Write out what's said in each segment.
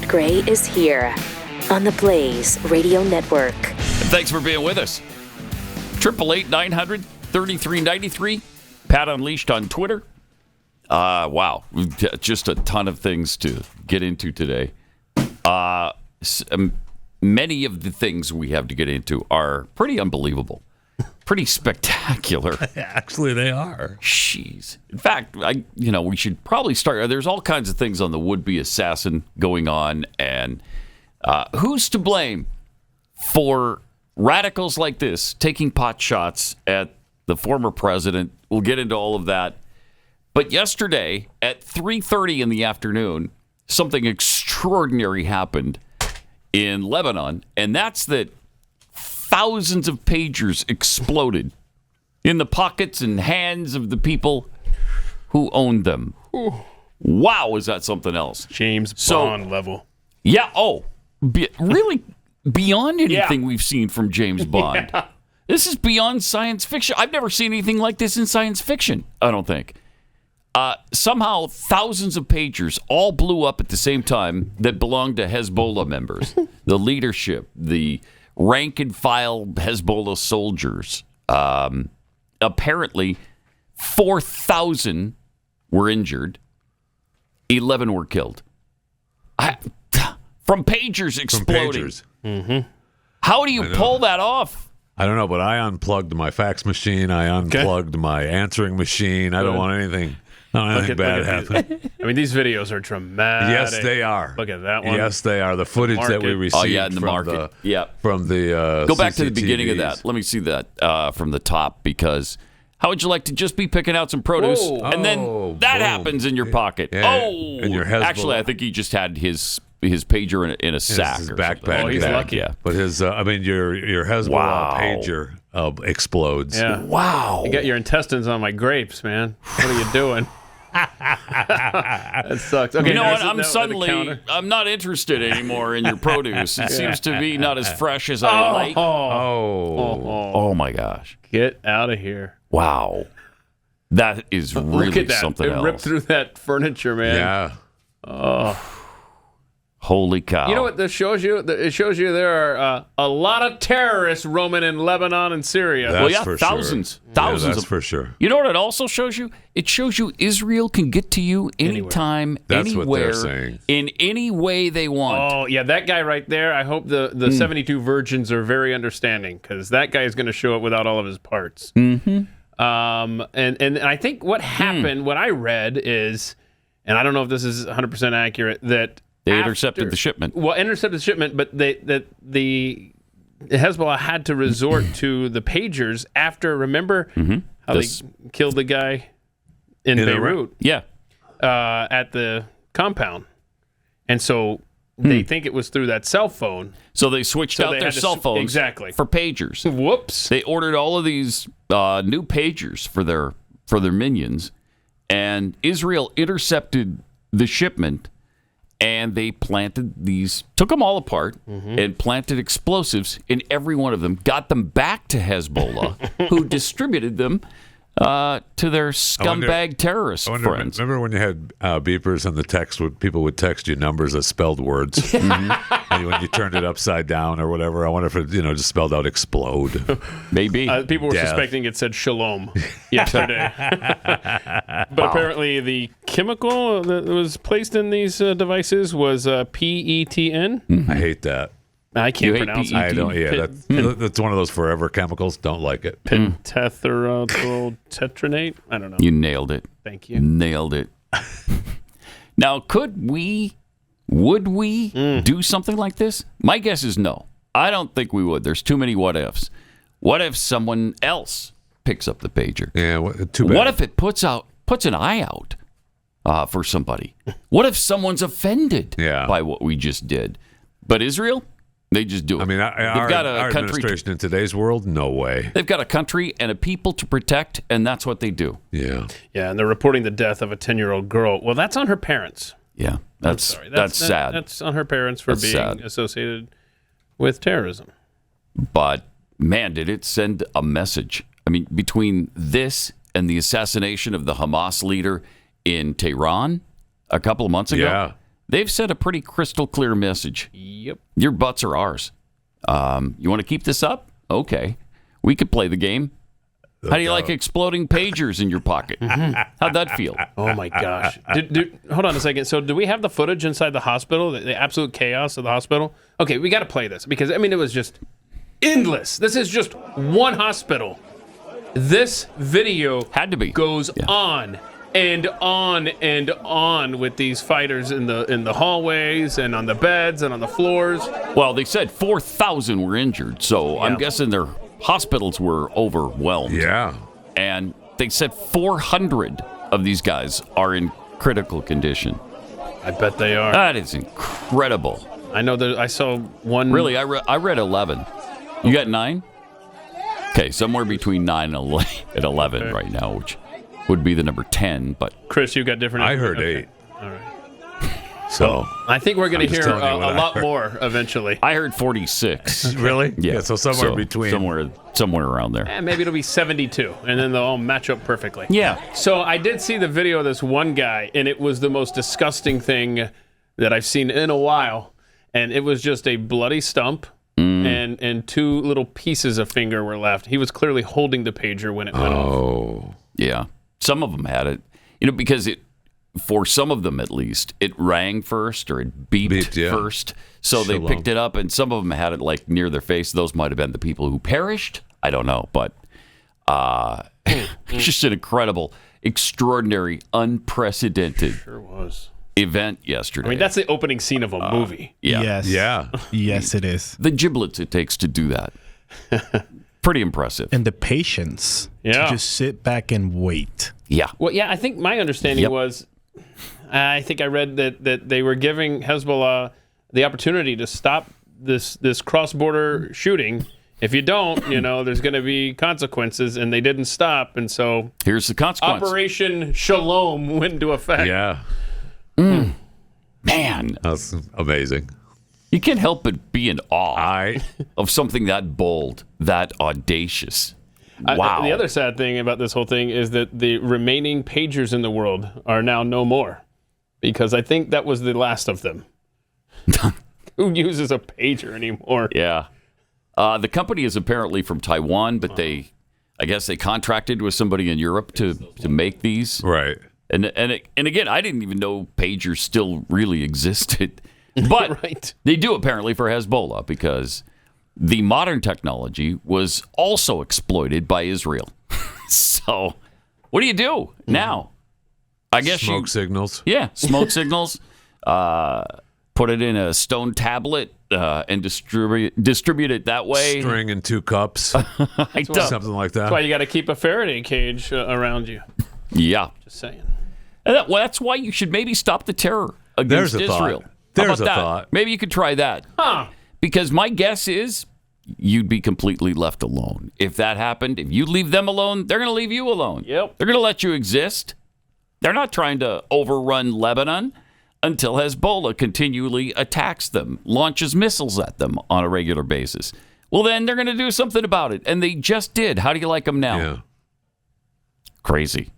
David Gray is here on the Blaze Radio Network. And thanks for being with us. 888-900-3393. Pat Unleashed on Twitter. Wow. Just a ton of things to get into today. Many of the things we have to get into are pretty unbelievable. Pretty spectacular. Actually, they are. Jeez. In fact, we should probably start. There's all kinds of things on the would-be assassin going on, and who's to blame for radicals like this taking pot shots at the former president? We'll get into all of that. But yesterday at 3:30 in the afternoon, something extraordinary happened in Lebanon, and that's that thousands of pagers exploded in the pockets and hands of the people who owned them. Ooh. Wow, is that something else? James Bond level. Yeah, really beyond anything we've seen from James Bond. Yeah. This is beyond science fiction. I've never seen anything like this in science fiction, I don't think. Somehow, thousands of pagers all blew up at the same time that belonged to Hezbollah members. The leadership, the rank-and-file Hezbollah soldiers. Apparently, 4,000 were injured. 11 were killed. From pagers exploding. From pagers. Mm-hmm. How do you pull that off? I don't know, but I unplugged my fax machine. I unplugged my answering machine. I don't want anything. Nothing bad happening. I mean, these videos are dramatic. Yes, they are. Look at that one. Yes, they are. The footage that we received in the market. From the Go back CCTVs. to the beginning of that. Let me see that from the top, because how would you like to just be picking out some produce and then that happens in your pocket? And your Hezbollah. Actually, I think he just had his pager in a sack. His or backpack. something. Oh, he's lucky. Yeah. But his, your Hezbollah pager explodes. Yeah. Wow. You got your intestines on my grapes, man. What are you doing? That sucks. Okay, you know what? I'm not interested anymore in your produce. It seems to be not as fresh as I like. Oh my gosh. Get out of here. Wow. That is really Look at that. something else. It ripped through that furniture, man. Yeah. Oh. Holy cow. You know what this shows you? It shows you there are a lot of terrorists roaming in Lebanon and Syria. That's for thousands. Sure. Thousands. Yeah, that's for sure. You know what it also shows you? It shows you Israel can get to you anytime, That's anywhere, what they're saying. in any way they want. Oh, yeah, that guy right there, I hope the 72 virgins are very understanding, because that guy is going to show up without all of his parts. Mm-hmm. And I think what happened, what I read is, and I don't know if this is 100% accurate, that they intercepted the shipment. Well, intercepted the shipment, but the Hezbollah had to resort to the pagers after, remember how they killed the guy in Beirut? Yeah. At the compound. And so they think it was through that cell phone. So they switched out their cell phones for pagers. Whoops. They ordered all of these new pagers for their minions, and Israel intercepted the shipment. And they planted took them all apart and planted explosives in every one of them, got them back to Hezbollah, who distributed them to their scumbag terrorist friends. Remember when you had beepers and the text people would text you numbers that spelled words? And when you turned it upside down or whatever, I wonder if it just spelled out explode. Maybe. People were suspecting it said shalom yesterday. But apparently the chemical that was placed in these devices was PETN. I hate that. I can't pronounce it. I don't. Yeah, that's one of those forever chemicals. Don't like it. Pentethyl tetranate. I don't know. You nailed it. Thank you. Nailed it. Now, would we do something like this? My guess is no. I don't think we would. There's too many what ifs. What if someone else picks up the pager? Yeah, too bad. What if it puts an eye out for somebody? What if someone's offended by what we just did? But Israel, they just do it. I mean, they've got our administration in today's world, no way. They've got a country and a people to protect, and that's what they do. Yeah. Yeah, and they're reporting the death of a 10-year-old girl. Well, that's on her parents. Yeah, that's sad. That's on her parents for being associated with terrorism. But, man, did it send a message. I mean, between this and the assassination of the Hamas leader in Tehran a couple of months ago, they've sent a pretty crystal clear message. Yep. Your butts are ours. You want to keep this up? Okay. We could play the game. How do you like exploding pagers in your pocket? How'd that feel? Oh, my gosh. Hold on a second. So do we have the footage inside the hospital, the absolute chaos of the hospital? Okay, we got to play this because, I mean, it was just endless. This is just one hospital. This video Had to be. goes on and on and on with these fighters in the hallways and on the beds and on the floors. Well, they said 4,000 were injured, so I'm guessing their hospitals were overwhelmed. Yeah. And they said 400 of these guys are in critical condition. I bet they are. That is incredible. I know that I saw one. Really, I read 11. You got 9? Okay, somewhere between 9 and 11 right now, which would be the number 10. But Chris, you got different. I heard okay. 8. All right. So I think we're going to I'm just hear telling you a what I lot heard. more eventually. I heard 46. really? Yeah, So somewhere between. somewhere around there. And maybe it'll be 72, and then they'll all match up perfectly. Yeah. So I did see the video of this one guy, and it was the most disgusting thing that I've seen in a while. And it was just a bloody stump, and 2 little pieces of finger were left. He was clearly holding the pager when it went off. Oh. Yeah. Some of them had it, because for some of them at least, it rang first or it beeped first. So they Shalom. picked it up, and some of them had it like near their face. Those might have been the people who perished. I don't know, but just an incredible, extraordinary, unprecedented Sure was. event yesterday. I mean, that's the opening scene of a movie. Yeah. Yes. Yeah. Yes, it is. The giblets it takes to do that. Pretty impressive. And the patience Yeah. to just sit back and wait. Yeah. Well, yeah, I think my understanding Yep. was, I think I read that they were giving Hezbollah the opportunity to stop this cross-border shooting. If you don't, there's going to be consequences, and they didn't stop, and so Here's the consequence. Operation Shalom went into effect. Yeah. Man, That's amazing. you can't help but be in awe I of something that bold, that audacious. Wow. The other sad thing about this whole thing is that the remaining pagers in the world are now no more, because I think that was the last of them. Who uses a pager anymore? Yeah. The company is apparently from Taiwan, but I guess they contracted with somebody in Europe to make these. right. And again, I didn't even know pagers still really existed. But Right. they do apparently for Hezbollah, because the modern technology was also exploited by Israel. So what do you do now? I guess Smoke signals. Yeah, smoke signals. Put it in a stone tablet and distribute it that way. String in 2 cups. I don't- Something like that. That's why you got to keep a Faraday cage around you. Yeah. Just saying. And that's why you should maybe stop the terror against There's a thought. Israel. How There's about a that? thought. Maybe you could try that. Huh. Because my guess is you'd be completely left alone. If that happened, if you leave them alone, they're going to leave you alone. Yep. They're going to let you exist. They're not trying to overrun Lebanon until Hezbollah continually attacks them, launches missiles at them on a regular basis. Well, then they're going to do something about it. And they just did. How do you like them now? Yeah. Crazy.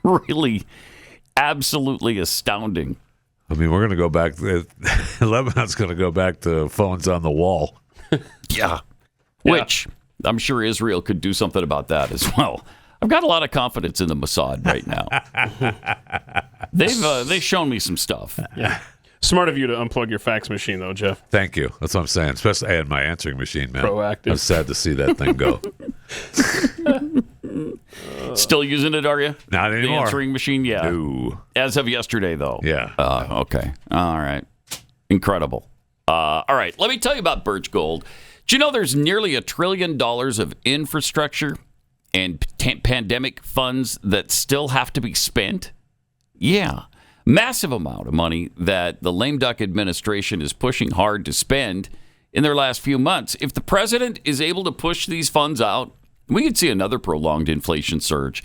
Really, absolutely astounding. I mean, we're going to go back. Lebanon's going to go back to phones on the wall. Yeah. Which I'm sure Israel could do something about that as well. I've got a lot of confidence in the Mossad right now. They've shown me some stuff. Yeah. Smart of you to unplug your fax machine, though, Jeff. Thank you. That's what I'm saying. Especially and my answering machine, man. Proactive. I'm sad to see that thing go. Still using it, are you? Not The anymore. answering machine, yeah. No. As of yesterday, though. Yeah. Okay. All right. Incredible. All right. Let me tell you about Birch Gold. Do you know there's nearly $1 trillion of infrastructure and pandemic funds that still have to be spent? Yeah. Massive amount of money that the lame duck administration is pushing hard to spend in their last few months. If the president is able to push these funds out, we could see another prolonged inflation surge,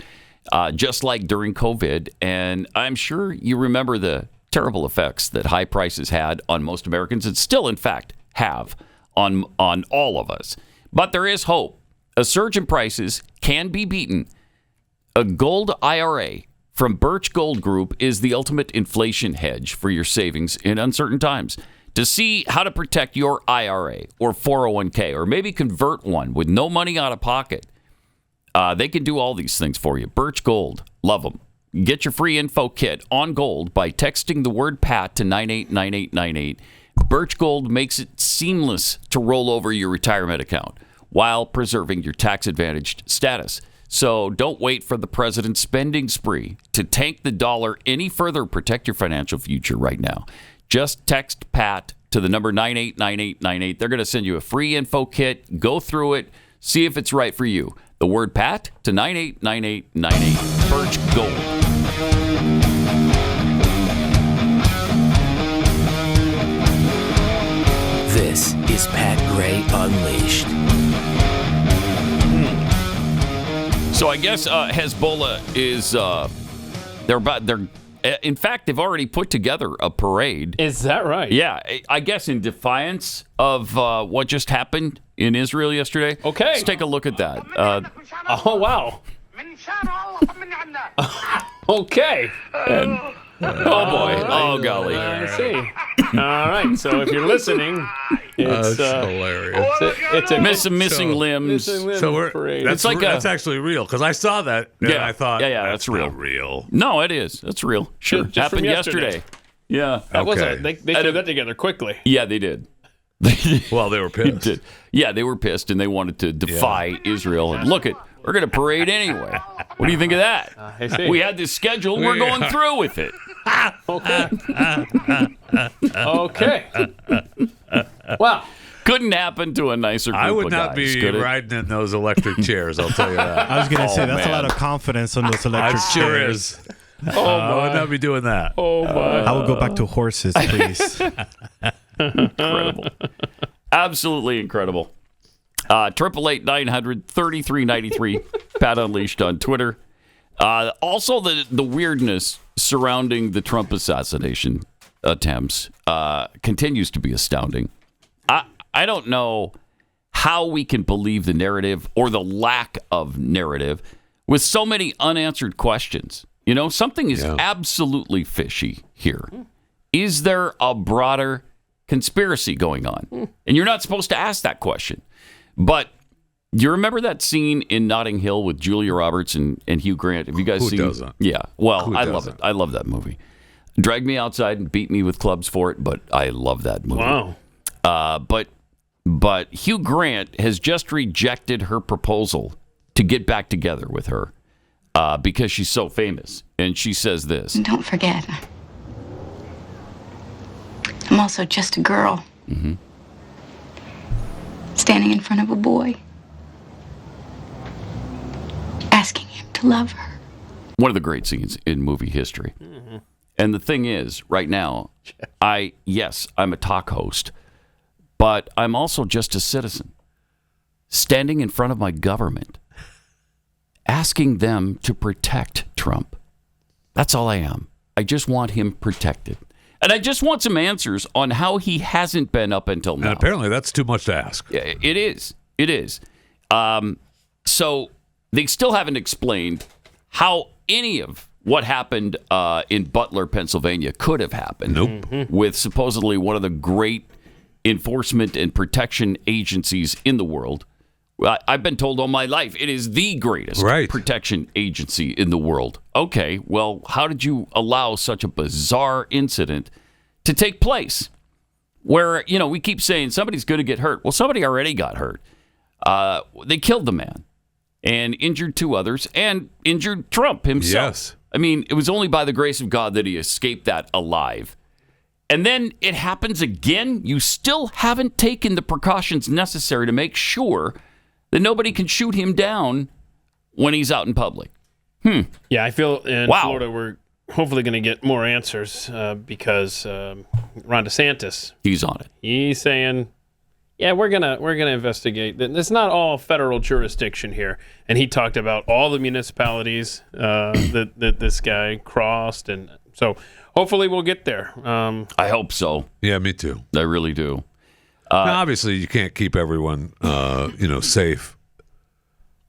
just like during COVID. And I'm sure you remember the terrible effects that high prices had on most Americans and still, in fact, have on all of us. But there is hope. A surge in prices can be beaten. A gold IRA from Birch Gold Group is the ultimate inflation hedge for your savings in uncertain times. To see how to protect your IRA or 401k, or maybe convert one with no money out of pocket, they can do all these things for you. Birch Gold, love them. Get your free info kit on gold by texting the word PAT to 989898. Birch Gold makes it seamless to roll over your retirement account while preserving your tax-advantaged status. So don't wait for the president's spending spree to tank the dollar any further. Protect your financial future right now. Just text PAT to the number 989898. They're going to send you a free info kit. Go through it. See if it's right for you. The word PAT to 989898. Birch Gold. This is Pat Gray Unleashed. So I guess Hezbollah is in fact, they've already put together a parade. Is that right? Yeah, I guess in defiance of what just happened in Israel yesterday. Okay. Let's take a look at that. Oh, wow. Okay. Oh, boy. Oh, golly. I see. All right. So if you're listening, it's hilarious. It's a Missing limbs. So parade. It's like that's actually real because I saw that and I thought, that's real. not real. No, it is. That's real. Sure. Just Happened from yesterday. Yeah. That was Okay. they threw that together quickly. Yeah, they did. Well, they were They pissed. did. Yeah, they were pissed and they wanted to defy Israel. And look, we're going to parade anyway. What do you think of that? I see. We had this schedule. We're going through with it. Okay. Okay. Wow. Couldn't happen to a nicer group I would of not guys, be could it? riding in those electric chairs, I'll tell you that. I was going to say, that's man. a lot of confidence on those electric It sure chairs. is. I would not be doing that. Oh, my. I will go back to horses, please. Incredible. Absolutely incredible. 888-900-3393. Pat Unleashed on Twitter. Also, the weirdness surrounding the Trump assassination attempts continues to be astounding. I don't know how we can believe the narrative or the lack of narrative with so many unanswered questions. You know, something is absolutely fishy here. Is there a broader conspiracy going on? And you're not supposed to ask that question. But do you remember that scene in Notting Hill with Julia Roberts and Hugh Grant? Have you guys Who seen doesn't? Yeah. Well, Who I love doesn't? it. I love that movie. Drag me outside and beat me with clubs for it, but I love that movie. Wow. But Hugh Grant has just rejected her proposal to get back together with her because she's so famous. And she says this. And don't forget, I'm also just a girl. Mm-hmm. Standing in front of a boy. Asking him to love her. One of the great scenes in movie history. And the thing is, right now, I'm a talk host, but I'm also just a citizen standing in front of my government, asking them to protect Trump. That's all I am. I just want him protected. And I just want some answers on how he hasn't been up until now. And apparently that's too much to ask. Yeah, it is. It is. So they still haven't explained how any of what happened in Butler, Pennsylvania could have happened. Nope. With supposedly one of the great enforcement and protection agencies in the world. I've been told all my life it is the greatest protection agency in the world. Okay, well, how did you allow such a bizarre incident to take place? Where, we keep saying somebody's going to get hurt. Well, somebody already got hurt. They killed the man and injured two others and injured Trump himself. Yes. I mean, it was only by the grace of God that he escaped that alive. And then it happens again. You still haven't taken the precautions necessary to make sure that nobody can shoot him down when he's out in public. Yeah, I feel in Florida we're hopefully going to get more answers because Ron DeSantis, he's on it. He's saying, "Yeah, we're gonna investigate. It's not all federal jurisdiction here." And he talked about all the municipalities that this guy crossed, and so hopefully we'll get there. I hope so. Yeah, me too. I really do. Now, obviously, you can't keep everyone, safe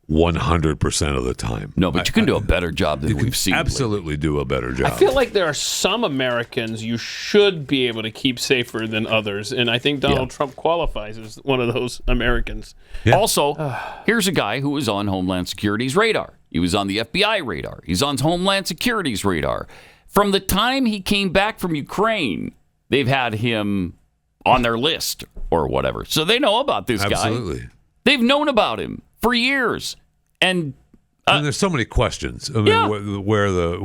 100% of the time. No, but you can do a better job than we've seen. Absolutely do a better job. I feel like there are some Americans you should be able to keep safer than others, and I think Donald Trump qualifies as one of those Americans. Yeah. Also, here's a guy who was on Homeland Security's radar. He was on the FBI radar. He's on Homeland Security's radar. From the time he came back from Ukraine, they've had him on their list or whatever. So they know about this guy. Absolutely. They've known about him for years. And there's so many questions. I mean, where the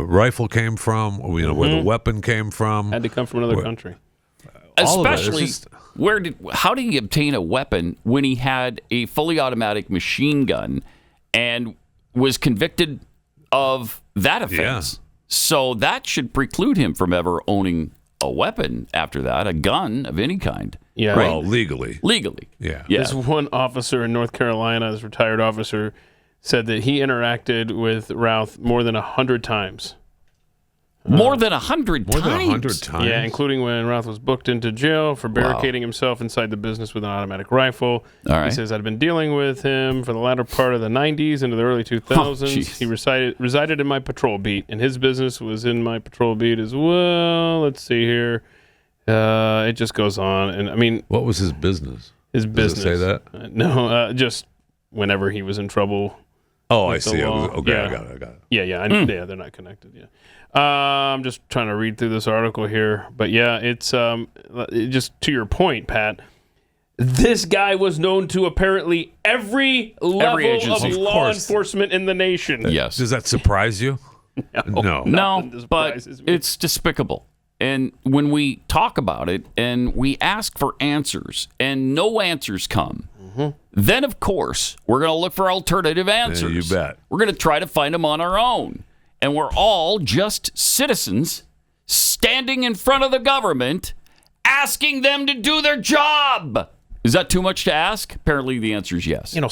rifle came from, where the weapon came from. Had to come from another country. Especially, how did he obtain a weapon when he had a fully automatic machine gun and was convicted of that offense? Yeah. So that should preclude him from ever owning a weapon after that, a gun of any kind. Yeah. Right? Well, legally. Yeah. This one officer in North Carolina, this retired officer, said that he interacted with Routh more than 100 times. More than 100 times? More than 100 times? Yeah, including when Routh was booked into jail for barricading himself inside the business with an automatic rifle. All right. He says, I'd been dealing with him for the latter part of the 90s into the early 2000s. He resided in my patrol beat, and his business was in my patrol beat as well. Let's see here. It just goes on. And I mean, what was his business? His business. Does it say that? No, just whenever he was in trouble. Oh, I see. law. Okay, Yeah. I got it. Yeah, yeah, they're not connected. Yeah, I'm just trying to read through this article here, but yeah, it's just to your point, Pat. This guy was known to apparently every level agency. of Of law course. enforcement in the nation. Yes. Does that surprise you? No. No, Nothing but surprises me. it's despicable. And when we talk about it and we ask for answers and no answers come, then, of course, we're going to look for alternative answers. you bet. We're going to try to find them on our own. And we're all just citizens standing in front of the government asking them to do their job. Is that too much to ask? Apparently the answer is yes. You know,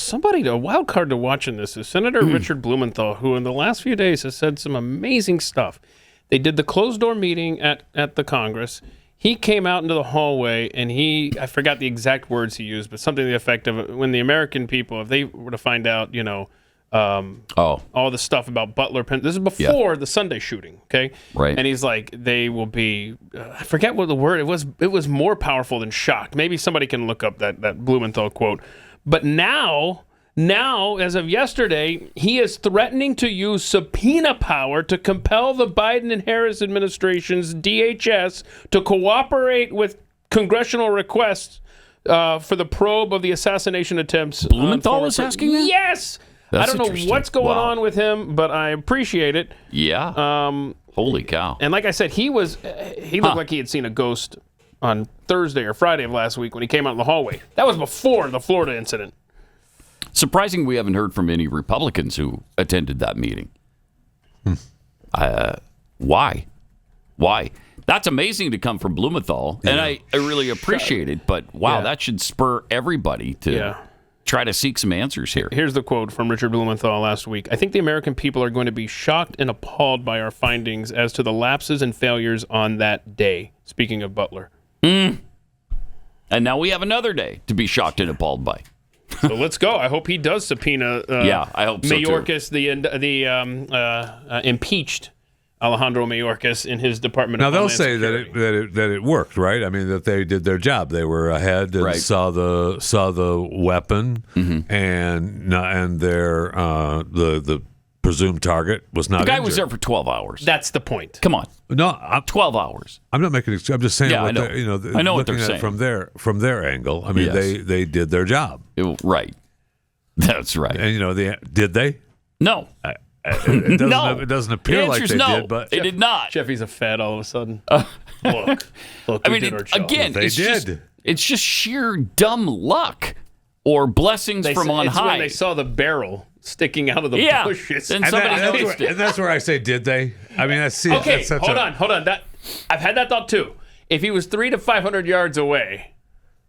a wild card to watching this is Senator Richard Blumenthal, who in the last few days has said some amazing stuff. They did the closed-door meeting at the Congress. He came out into the hallway, and I forgot the exact words he used, but something to the effect of, when the American people, if they were to find out, all the stuff about Butler, this is before the Sunday shooting, okay? Right. And he's like, they will be, I forget what the word, it was more powerful than shocked. Maybe somebody can look up that Blumenthal quote. But now, as of yesterday, he is threatening to use subpoena power to compel the Biden and Harris administration's DHS to cooperate with congressional requests for the probe of the assassination attempts. Blumenthal is asking that? Yes! That's I don't know interesting. what's going Wow. on with him, but I appreciate it. Yeah. Holy cow. And like I said, he looked like he had seen a ghost on Thursday or Friday of last week when he came out in the hallway. That was before the Florida incident. Surprising we haven't heard from any Republicans who attended that meeting. Why? That's amazing to come from Blumenthal, and I really appreciate it, but wow, that should spur everybody to try to seek some answers here. Here's the quote from Richard Blumenthal last week. I think the American people are going to be shocked and appalled by our findings as to the lapses and failures on that day. Speaking of Butler. And now we have another day to be shocked and appalled by. So let's go. I hope he does subpoena I hope so, too. Mayorkas, the impeached Alejandro Mayorkas in his Department Now of they'll Homeland say Security. that it worked, right? I mean that they did their job. They were ahead and Right. saw the weapon and their the presumed target was not. The guy injured. was there for 12 hours. That's the point. Come on. No, 12 hours. I'm not making. I'm just saying. Yeah, what I know. I know what looking they're at it saying. from their angle. I mean, Yes. they did their job, Right. That's right. and did they? No. It doesn't. No. It doesn't The appear like answer's they no. did, but They did not. Jeffy's a fed all of a sudden. Look, I we mean, did our job. again, They it's did. just sheer dumb luck or blessings from on it's high. when they saw the barrel sticking out of the Yeah. bushes. And somebody noticed it. and that's where I say, did they? I mean, that's Okay, that's such hold a- on. I've had that thought too. If he was 300 to 500 yards away,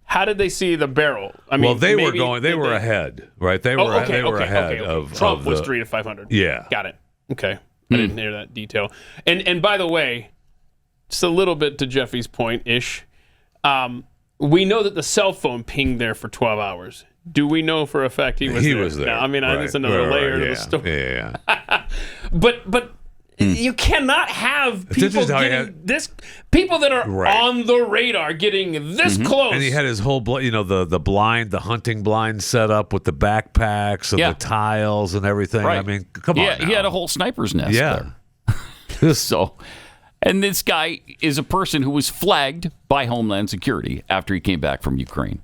how did they see the barrel? I mean, Well, they were maybe- going. They did were ahead, right? They Oh, were. okay, they were okay, ahead okay. of Trump of was the, 300 to 500. Yeah. Got it. Okay, I didn't hear that detail. And by the way, just a little bit to Jeffy's point ish. We know that the cell phone pinged there for 12 hours. do we know for a fact he was He there? was there. Now, I mean, that's another layer to the story. Yeah. But you cannot have people people that are on the radar getting this close. And he had his whole, the hunting blind set up with the backpacks and the tiles and everything. Right. I mean, come on. Yeah, he had a whole sniper's nest Yeah. there. So, and this guy is a person who was flagged by Homeland Security after he came back from Ukraine.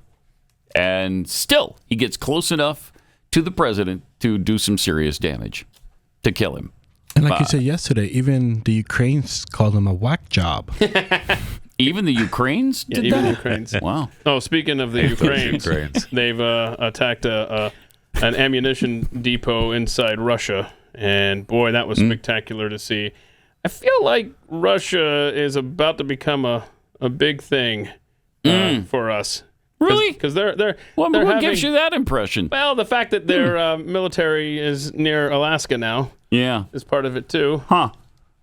And still, he gets close enough to the president to do some serious damage, to kill him. And like you said yesterday, even the Ukrainians called him a whack job. Even the Ukrainians did even that? the Ukrainians. Wow. Oh, speaking of the Ukrainians, they've attacked an ammunition depot inside Russia. And boy, that was spectacular to see. I feel like Russia is about to become a big thing for us. Really? Because they're What having, gives you that impression? Well, the fact that their military is near Alaska now is part of it too. Huh.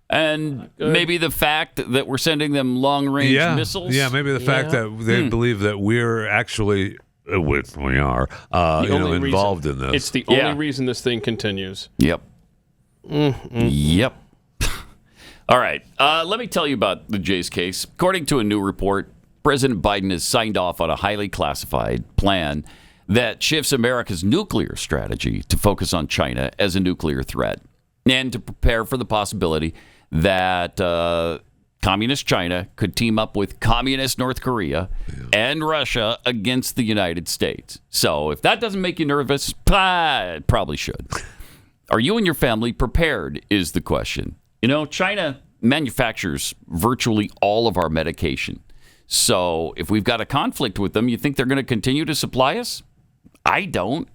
And maybe the fact that we're sending them long-range missiles? Yeah, maybe the fact that they believe that we're actually, we are, involved in this. It's the only reason this thing continues. Yep. Yep. All right. Let me tell you about the Jace case. According to a new report, President Biden has signed off on a highly classified plan that shifts America's nuclear strategy to focus on China as a nuclear threat and to prepare for the possibility that communist China could team up with communist North Korea and Russia against the United States. So if that doesn't make you nervous, it probably should. Are you and your family prepared is the question. China manufactures virtually all of our medication. So if we've got a conflict with them, you think they're going to continue to supply us? I don't.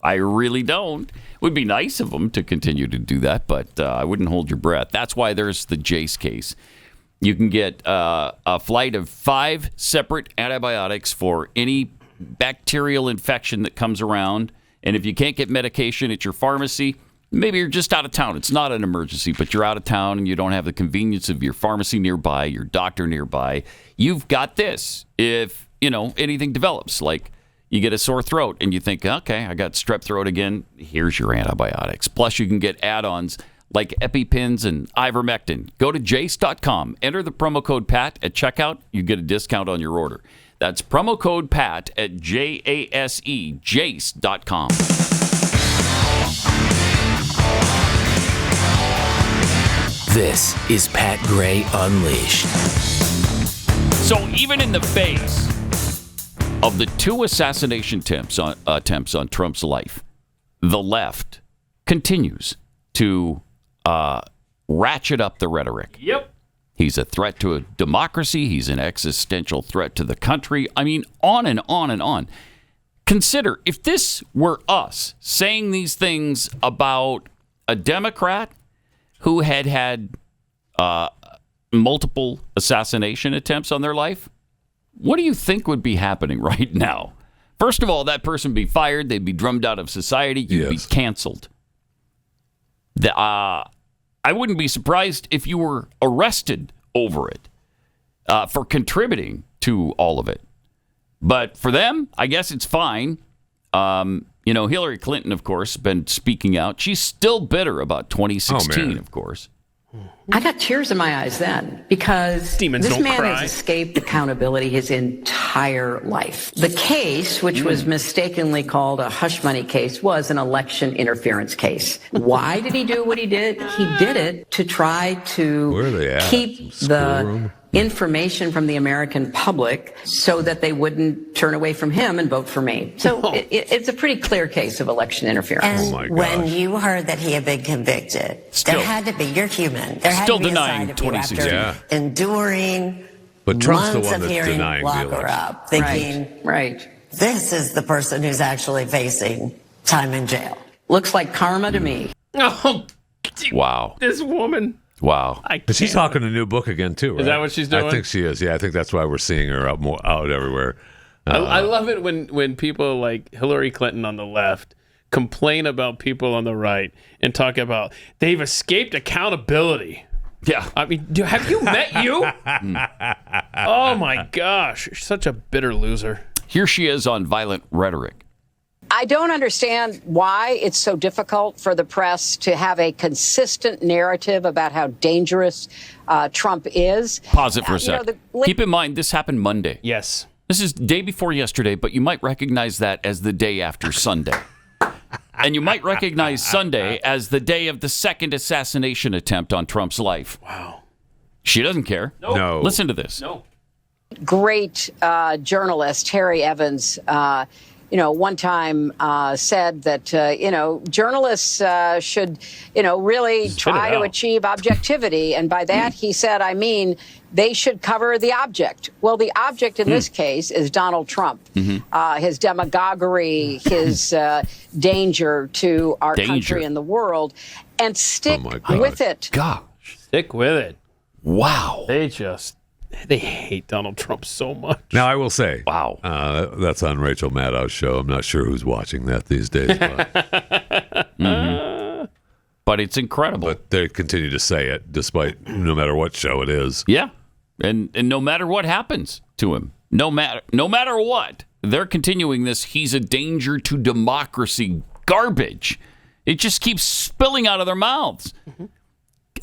I really don't. It would be nice of them to continue to do that, but I wouldn't hold your breath. That's why there's the Jace case. You can get a flight of 5 separate antibiotics for any bacterial infection that comes around. And if you can't get medication at your pharmacy, maybe you're just out of town. It's not an emergency, but you're out of town and you don't have the convenience of your pharmacy nearby, your doctor nearby. You've got this. If, anything develops, like you get a sore throat and you think, okay, I got strep throat again. Here's your antibiotics. Plus, you can get add-ons like EpiPens and ivermectin. Go to jace.com. Enter the promo code PAT at checkout. You get a discount on your order. That's promo code PAT at jace.com. This is Pat Gray Unleashed. So even in the face of the 2 assassination attempts on Trump's life, the left continues to ratchet up the rhetoric. Yep. He's a threat to a democracy. He's an existential threat to the country. I mean, on and on and on. Consider if this were us saying these things about a Democrat who had multiple assassination attempts on their life, what do you think would be happening right now? First of all, that person would be fired. They'd be drummed out of society. You'd be canceled. I wouldn't be surprised if you were arrested over it for contributing to all of it. But for them, I guess it's fine. Hillary Clinton, of course, been speaking out. She's still bitter about 2016, of course. I got tears in my eyes then because Demons this don't man cry. has escaped accountability his entire life. The case, which was mistakenly called a hush money case, was an election interference case. Why did he do what he did? He did it to try to keep the information from the American public so that they wouldn't turn away from him and vote for me. So it's a pretty clear case of election interference. And when you heard that he had been convicted, there had to be, you're human, there had to be denying a side of you after 2016. enduring But Trump's the months one of that's hearing denying the lock her election. up, thinking, Right. this is the person who's actually facing time in jail. Looks like karma to me. Oh, Wow. this woman. Wow. But she's talking a new book again, too, right? Is that what she's doing? I think she is. Yeah, I think that's why we're seeing her out everywhere. I love it when people like Hillary Clinton on the left complain about people on the right and talk about they've escaped accountability. Yeah. I mean, have you met you? Oh, my gosh. You're such a bitter loser. Here she is on violent rhetoric. I don't understand why it's so difficult for the press to have a consistent narrative about how dangerous Trump is. Pause it for a sec. Keep in mind, this happened Monday. Yes. This is day before yesterday, but you might recognize that as the day after Sunday. And you might recognize Sunday as the day of the second assassination attempt on Trump's life. Wow. She doesn't care. No. Listen to this. No. Great journalist Harry Evans, one time said that, journalists should, really try to achieve objectivity. And by that, he said, I mean, they should cover the object. Well, the object in this case is Donald Trump, his demagoguery, his danger to our country and the world, and stick with it. Gosh. Stick with it. Wow. They hate Donald Trump so much. Now, I will say, wow, that's on Rachel Maddow's show. I'm not sure who's watching that these days. But, but it's incredible. But they continue to say it, despite no matter what show it is. Yeah, and no matter what happens to him, no matter what, they're continuing this. He's a danger to democracy garbage. It just keeps spilling out of their mouths.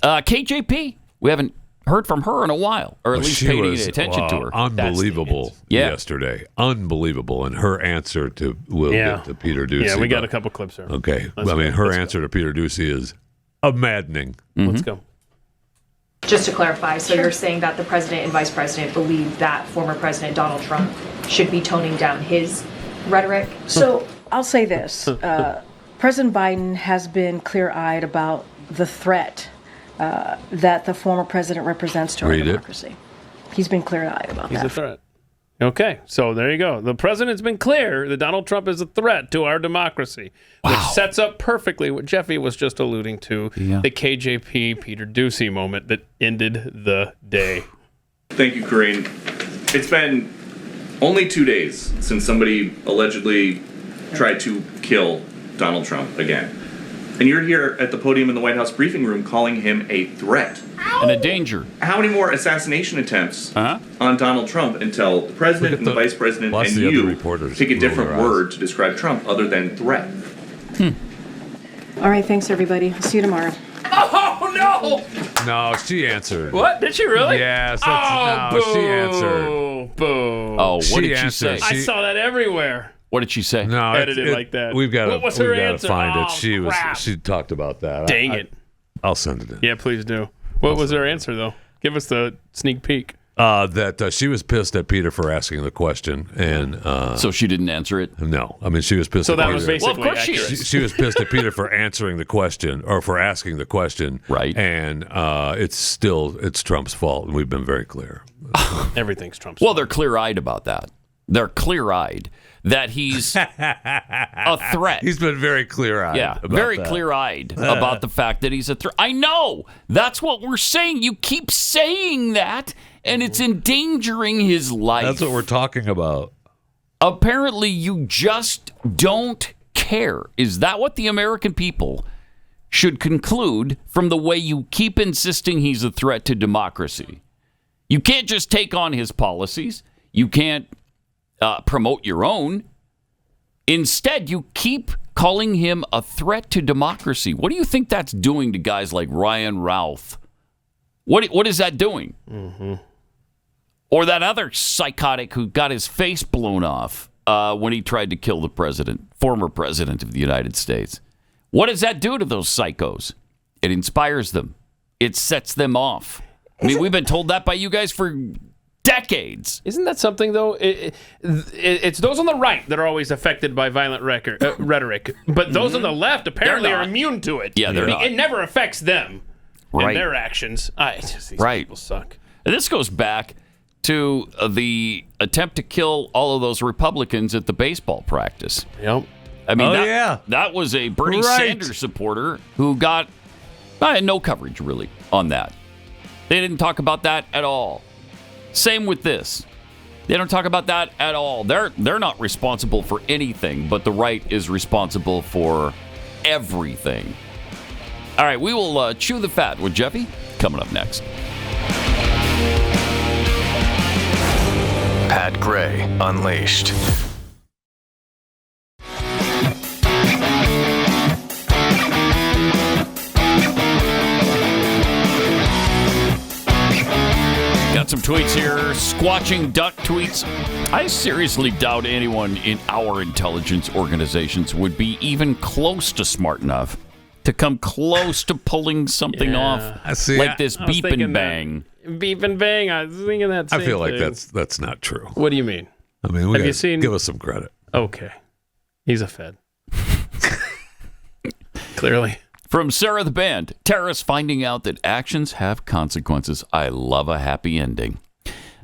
KJP, we haven't heard from her in a while, or at least paid any attention to her. Unbelievable yesterday. Unbelievable. And her answer to get to Peter Doocy. Yeah, we got a couple clips there. Okay. Her answer to Peter Doocy is maddening. Let's go. Just to clarify, so you're saying that the president and vice president believe that former President Donald Trump should be toning down his rhetoric? So I'll say this. President Biden has been clear-eyed about the threat that the former president represents to our democracy. He's been clear-eyed about that. He's a threat. Okay, so there you go. The president's been clear that Donald Trump is a threat to our democracy, which sets up perfectly what Jeffy was just alluding to, the KJP Peter Doocy moment that ended the day. Thank you, Corinne. It's been only 2 days since somebody allegedly tried to kill Donald Trump again. And you're here at the podium in the White House briefing room calling him a threat. And a danger. How many more assassination attempts on Donald Trump until the president and the vice president and you pick a different word to describe Trump other than threat? All right, thanks, everybody. I'll see you tomorrow. Oh, no! No, she answered. What? Did she really? Yes. She answered. Boo. Oh, what did she say? I saw that everywhere. What did she say? No, edited like that. We've got to find it. Oh, she talked about that. Dang it. I'll send it in. Yeah, please do. What was her answer, though? Give us the sneak peek. That she was pissed at Peter for asking the question, and so she didn't answer it. No, I mean she was pissed. So at that Peter. was basically of course she was pissed at Peter for answering the question or for asking the question, right? And it's Trump's fault, and we've been very clear. Everything's Trump's fault. Well, they're clear-eyed about that. They're clear-eyed that he's a threat. He's been very clear-eyed. Yeah, very clear-eyed about the fact that he's a threat. I know. That's what we're saying. You keep saying that, and it's endangering his life. That's what we're talking about. Apparently, you just don't care. Is that what the American people should conclude from the way you keep insisting he's a threat to democracy? You can't just take on his policies. You can't promote your own. Instead, you keep calling him a threat to democracy. What do you think that's doing to guys like Ryan Routh? What is that doing? Mm-hmm. Or that other psychotic who got his face blown off when he tried to kill the former president of the United States. What does that do to those psychos? It inspires them. It sets them off. I mean, we've been told that by you guys for decades. Isn't that something, though? It's those on the right that are always affected by violent rhetoric, but those on the left apparently are immune to it. Yeah, they're not. It never affects them and their actions. These people suck. And this goes back to the attempt to kill all of those Republicans at the baseball practice. Yep. I mean, that was a Bernie Sanders supporter who got no coverage, really, on that. They didn't talk about that at all. Same with this. They don't talk about that at all. They're not responsible for anything, but the right is responsible for everything. All right, we will chew the fat with Jeffy coming up next. Pat Gray Unleashed. Got some tweets here. Squatching Duck tweets. I seriously doubt anyone in our intelligence organizations would be even close to smart enough to come close to pulling something off like this beep and bang. Beep and bang. I was thinking that same I feel like thing. that's not true. What do you mean? I mean, Have you seen? Give us some credit. Okay. He's a Fed. Clearly. From Sarah the Band, terrorists finding out that actions have consequences. I love a happy ending.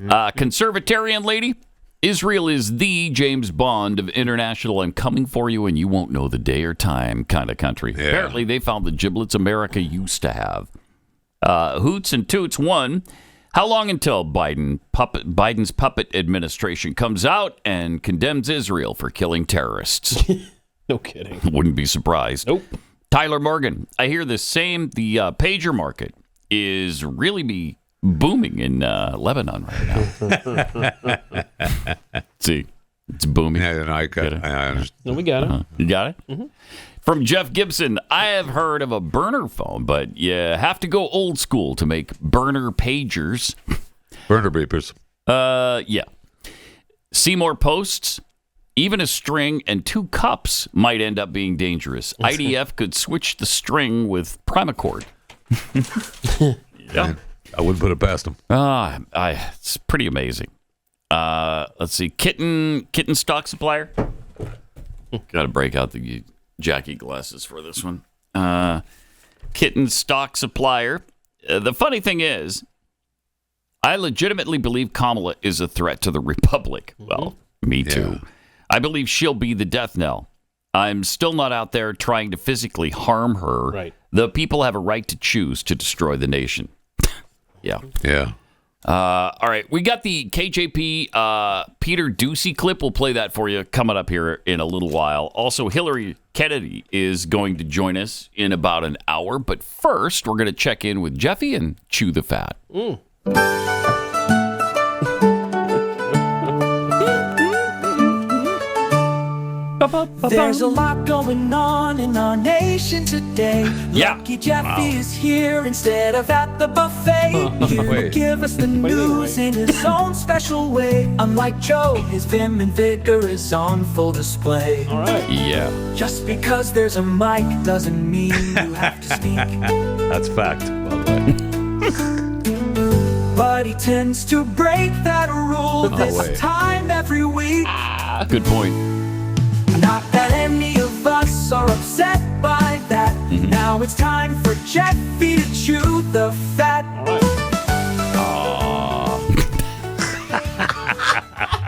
Conservatarian lady, Israel is the James Bond of international I'm coming for you and you won't know the day or time kind of country. Yeah. Apparently they found the giblets America used to have. Hoots and Toots, one, how long until Biden's puppet administration comes out and condemns Israel for killing terrorists? No kidding. Wouldn't be surprised. Nope. Tyler Morgan, I hear the pager market is really booming in Lebanon right now. See, it's booming. Yeah, no, I understand. No, we got it. You got it? Mm-hmm. From Jeff Gibson, I have heard of a burner phone, but you have to go old school to make burner pagers. Burner beepers. Yeah. Seymour posts, even a string and 2 cups might end up being dangerous. IDF could switch the string with Primacord. Yeah. I wouldn't put it past them. It's pretty amazing. Let's see. Kitten stock supplier. Got to break out the Jackie glasses for this one. Kitten stock supplier. The funny thing is, I legitimately believe Kamala is a threat to the Republic. Well, me too. Yeah. I believe she'll be the death knell. I'm still not out there trying to physically harm her. Right. The people have a right to choose to destroy the nation. Yeah. Yeah. All right. We got the KJP Peter Doocy clip. We'll play that for you coming up here in a little while. Also, Hilary Kennedy is going to join us in about an hour. But first, we're going to check in with Jeffy and chew the fat. There's a lot going on in our nation today. Yeah. Lucky Jeffy is here instead of at the buffet. Here to give us the news in his own special way. Unlike Joe, his vim and vigor is on full display. All right. Yeah. Just because there's a mic doesn't mean you have to speak. That's fact, by the way. But he tends to break that rule this time every week. Good point. Not that any of us are upset by that. Now it's time for Jeffy to chew the fat.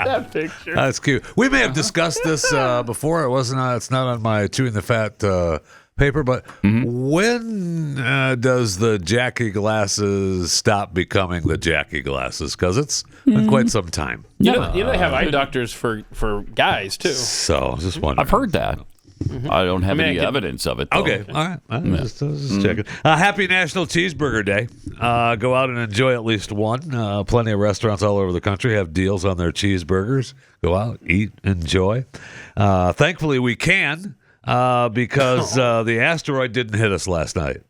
That picture. That's cute. We may have discussed this before. It's not on my chewing the fat paper, but when does the Jackie glasses stop becoming the Jackie glasses? Because it's been quite some time. You know they have eye doctors for guys too. So I was just wondering. I've heard that. I don't have any evidence of it, though. Okay, all right. Just checking. Happy National Cheeseburger Day. Go out and enjoy at least one. Plenty of restaurants all over the country have deals on their cheeseburgers. Go out, eat, enjoy. Thankfully, we can because the asteroid didn't hit us last night.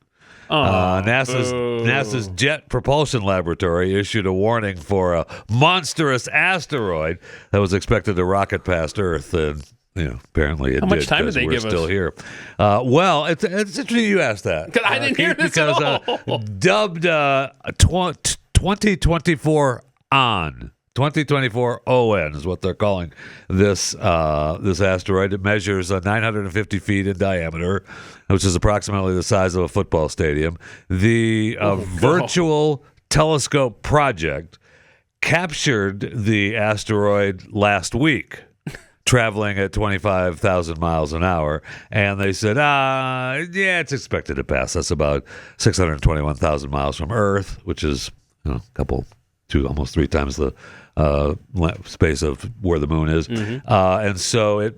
NASA's Jet Propulsion Laboratory issued a warning for a monstrous asteroid that was expected to rocket past Earth, and apparently it did. How much time did they give us? We're still here. Well, it's interesting you asked that. Because I didn't hear this at all. Dubbed 2024 ON. 2024 ON is what they're calling this asteroid. It measures 950 feet in diameter, which is approximately the size of a football stadium. The Virtual Telescope Project captured the asteroid last week, traveling at 25,000 miles an hour. And they said, it's expected to pass us about 621,000 miles from Earth, which is almost 3 times the space of where the moon is. And so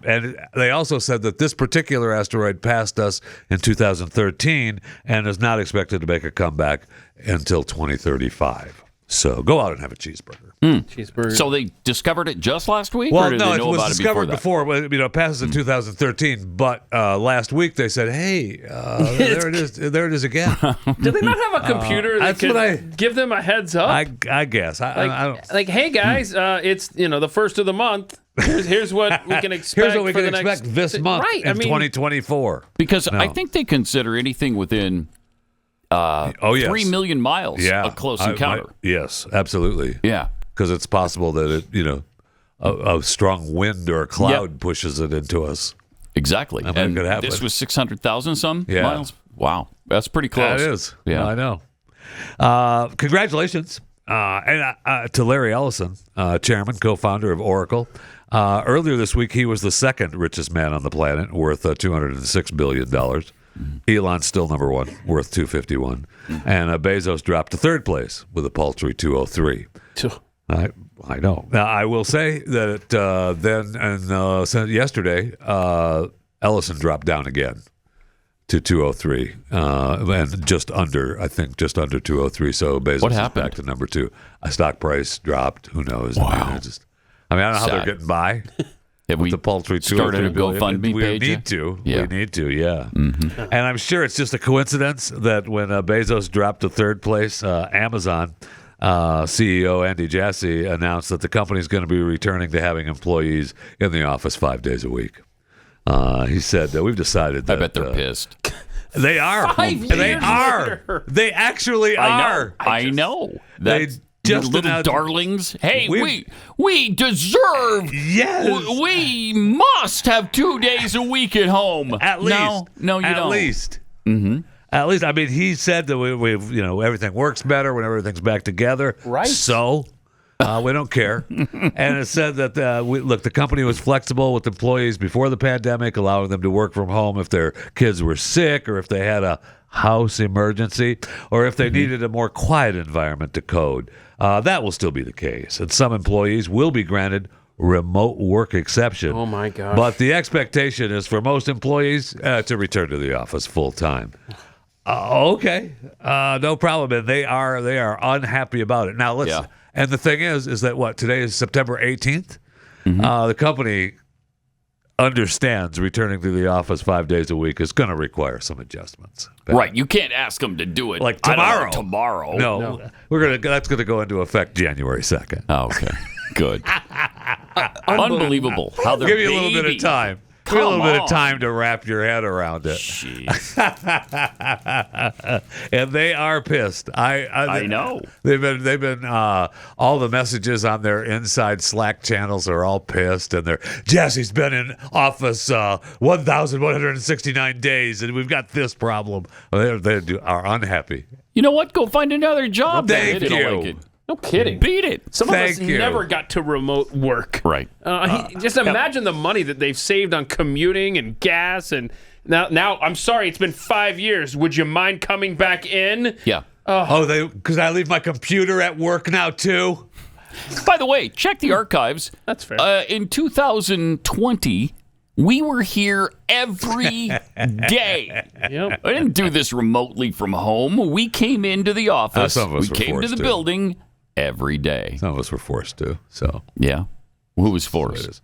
they also said that this particular asteroid passed us in 2013 and is not expected to make a comeback until 2035. So go out and have a cheeseburger. Cheeseburger. So they discovered it just last week? Well, or did no, they it know was about discovered it before that? it passes in 2013. But last week they said, "Hey, there it is. There it is again." Do they not have a computer that could give them a heads up? I guess. I don't. Like, hey guys, it's the first of the month. Here's what we can expect. Here's what we for can the expect next, this month right? in 2024. Because I think they consider anything within 3 million miles a close encounter. Yes, absolutely. Yeah. Because it's possible that it, a strong wind or a cloud pushes it into us. Exactly. I mean, and it could happen. this was 600,000 some Yeah. miles? Wow. That's pretty close. That is. Yeah. I know. Congratulations to Larry Ellison, chairman, co-founder of Oracle. Earlier this week, he was the second richest man on the planet, worth $206 billion. Elon's still number one, worth $251. And Bezos dropped to third place with a paltry $203. I know. Now, I will say that yesterday, Ellison dropped down again to 203, and just under 203. So Bezos What is happened? back to number two. A stock price dropped. Who knows? Wow. I don't know how they're getting by. Have we The paltry started a 203 billion. GoFundMe We page? need to. Yeah. We need to, yeah. And I'm sure it's just a coincidence that when Bezos dropped to third place, Amazon CEO Andy Jassy announced that the company is going to be returning to having employees in the office 5 days a week. He said that we've decided that... I bet they're pissed. They are. 5 years They are. later. They actually are. I know. They That's just little announced- darlings. Hey, we deserve. Yes. We must have 2 days a week at home. At least. No, you don't. At least. Mm-hmm. At least. I mean, he said that we've everything works better when everything's back together. Right. So we don't care. And it said that the company was flexible with employees before the pandemic, allowing them to work from home if their kids were sick or if they had a house emergency or if they needed a more quiet environment to code. That will still be the case. And some employees will be granted remote work exception. Oh, my gosh. But the expectation is for most employees to return to the office full time. Okay, no problem. And they are unhappy about it. Now let's. Yeah. And the thing is that today is September 18th. The company understands returning to the office 5 days a week is going to require some adjustments. Right. You can't ask them to do it Like I don't know, tomorrow. tomorrow. No. That's going to go into effect January 2nd. Oh, okay. Good. Unbelievable. How they're Give you a little bit of time. Give you a little bit of time to wrap your head around it. Jeez. And they are pissed. I know. They've been all the messages on their inside Slack channels are all pissed, and Jesse's been in office 1,169 days, and we've got this problem. They are unhappy. You know what? Go find another job. Thank They don't you. like it. No kidding. Beat it. Some of us Thank you. never got to remote work. Right. Just imagine the money that they've saved on commuting and gas. And now, I'm sorry, it's been 5 years. Would you mind coming back in? Yeah. Because I leave my computer at work now too. By the way, check the archives. That's fair. In 2020, we were here every day. Yep. I didn't do this remotely from home. We came into the office. Some of us we were came to forced the to. building every day. Some of us were forced to. So Yeah. Who was it forced? is.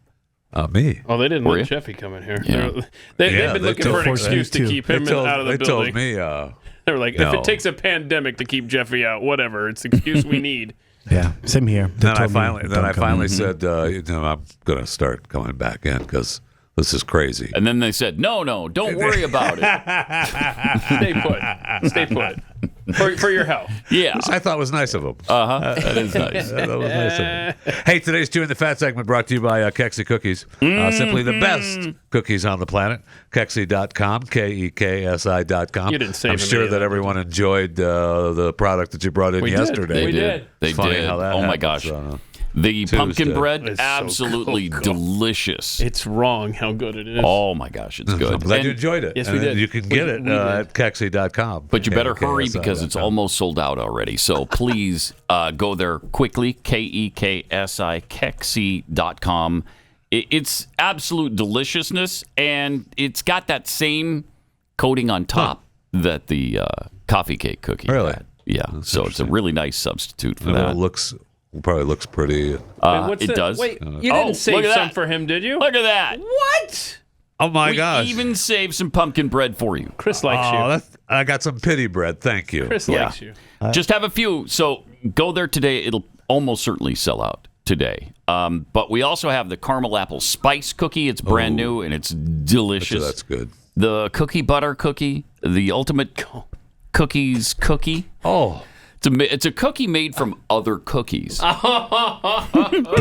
Me. Oh, they didn't Were let you? Jeffy come in here. Yeah. They've been they looking for an told- excuse to too. keep him out of the They building. told me. They were like, if No. it takes a pandemic to keep Jeffy out, whatever. It's the excuse we need. Yeah, same here. They Then I told me finally don't come. said, I'm going to start coming back in because this is crazy. And then they said, no, don't worry about it. Stay put. Stay put. For your health. Yeah. Which I thought was nice of them. That is nice. That was nice of them. Hey, today's Chewing the Fat segment brought to you by Kexi Cookies. Simply the best cookies on the planet. Kexi.com, KEKSI.com. You didn't save I'm him sure any of that that, everyone enjoyed the product that you brought in We did. yesterday. We did. They It's funny did. how that Oh, my happens, gosh. The pumpkin Tuesday. bread, It's so absolutely good. delicious. It's wrong how good it is. Oh, my gosh. It's good. I'm glad And- you enjoyed it. Yes, we And did. You can get it We did. at Kexi.com. But you better hurry because it's KEKSI.com. almost sold out already. So please go there quickly, KEKSI, Kexi.com. It's absolute deliciousness, and it's got that same coating on top that the coffee cake cookie Really? had. Yeah, so it's a really nice substitute for that. It probably looks pretty. It does. Wait, you didn't save some for him, did you? Look at that. What? Oh my gosh! We even saved some pumpkin bread for you. Chris likes you. I got some pity bread. Thank you. Chris likes you. Just have a few. So go there today. It'll almost certainly sell out today. But we also have the caramel apple spice cookie. It's brand new and it's delicious. That's good. The cookie butter cookie, the ultimate cookies cookie. Oh. It's a cookie made from other cookies. You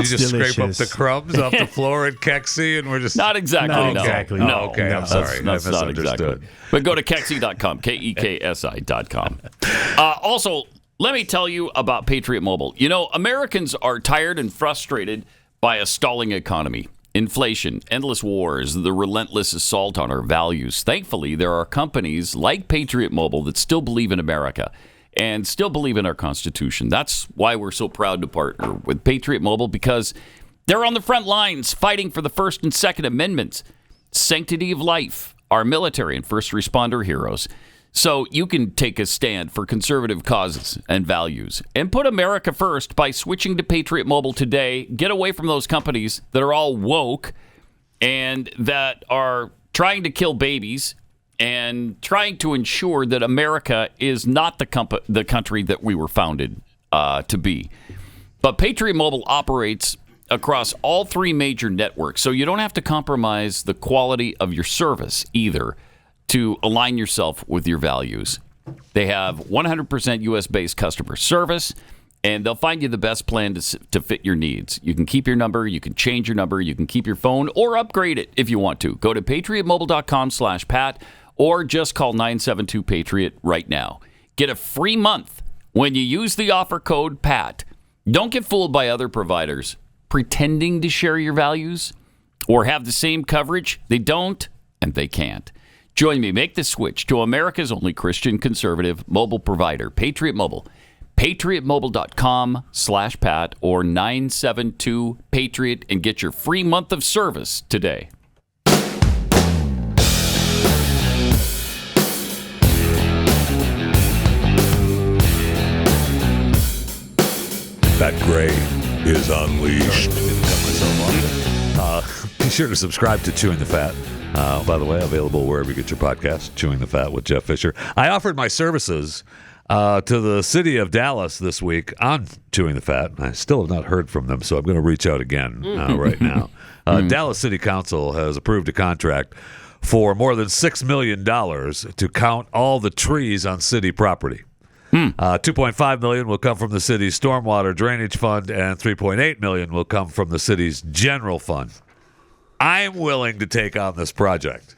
just scrape up the crumbs off the floor at Kexi, and we're just not exactly. Not no. exactly. No, okay. I'm sorry. That's I not misunderstood. exactly. But go to Kexi.com, KEKSI.com. Also, let me tell you about Patriot Mobile. You know, Americans are tired and frustrated by a stalling economy, inflation, endless wars, the relentless assault on our values. Thankfully, there are companies like Patriot Mobile that still believe in America and still believe in our Constitution. That's why we're so proud to partner with Patriot Mobile, because they're on the front lines fighting for the First and Second Amendments, sanctity of life, our military and first responder heroes. So you can take a stand for conservative causes and values and put America first by switching to Patriot Mobile today. Get away from those companies that are all woke and that are trying to kill babies and trying to ensure that America is not the country that we were founded to be. But Patriot Mobile operates across all three major networks, so you don't have to compromise the quality of your service either to align yourself with your values. They have 100% U.S.-based customer service, and they'll find you the best plan to fit your needs. You can keep your number, you can change your number, you can keep your phone, or upgrade it if you want to. Go to patriotmobile.com/Pat, or just call 972-PATRIOT right now. Get a free month when you use the offer code PAT. Don't get fooled by other providers pretending to share your values or have the same coverage. They don't, and they can't. Join me. Make the switch to America's only Christian conservative mobile provider, Patriot Mobile. PatriotMobile.com/Pat or 972-PATRIOT and get your free month of service today. That gray is unleashed. Be sure to subscribe to Chewing the Fat. By the way, available wherever you get your podcast, Chewing the Fat with Jeff Fisher. I offered my services to the city of Dallas this week on Chewing the Fat. I still have not heard from them, so I'm going to reach out again right now. Dallas City Council has approved a contract for more than $6 million to count all the trees on city property. $2.5 million will come from the city's stormwater drainage fund, and $3.8 million will come from the city's general fund. I'm willing to take on this project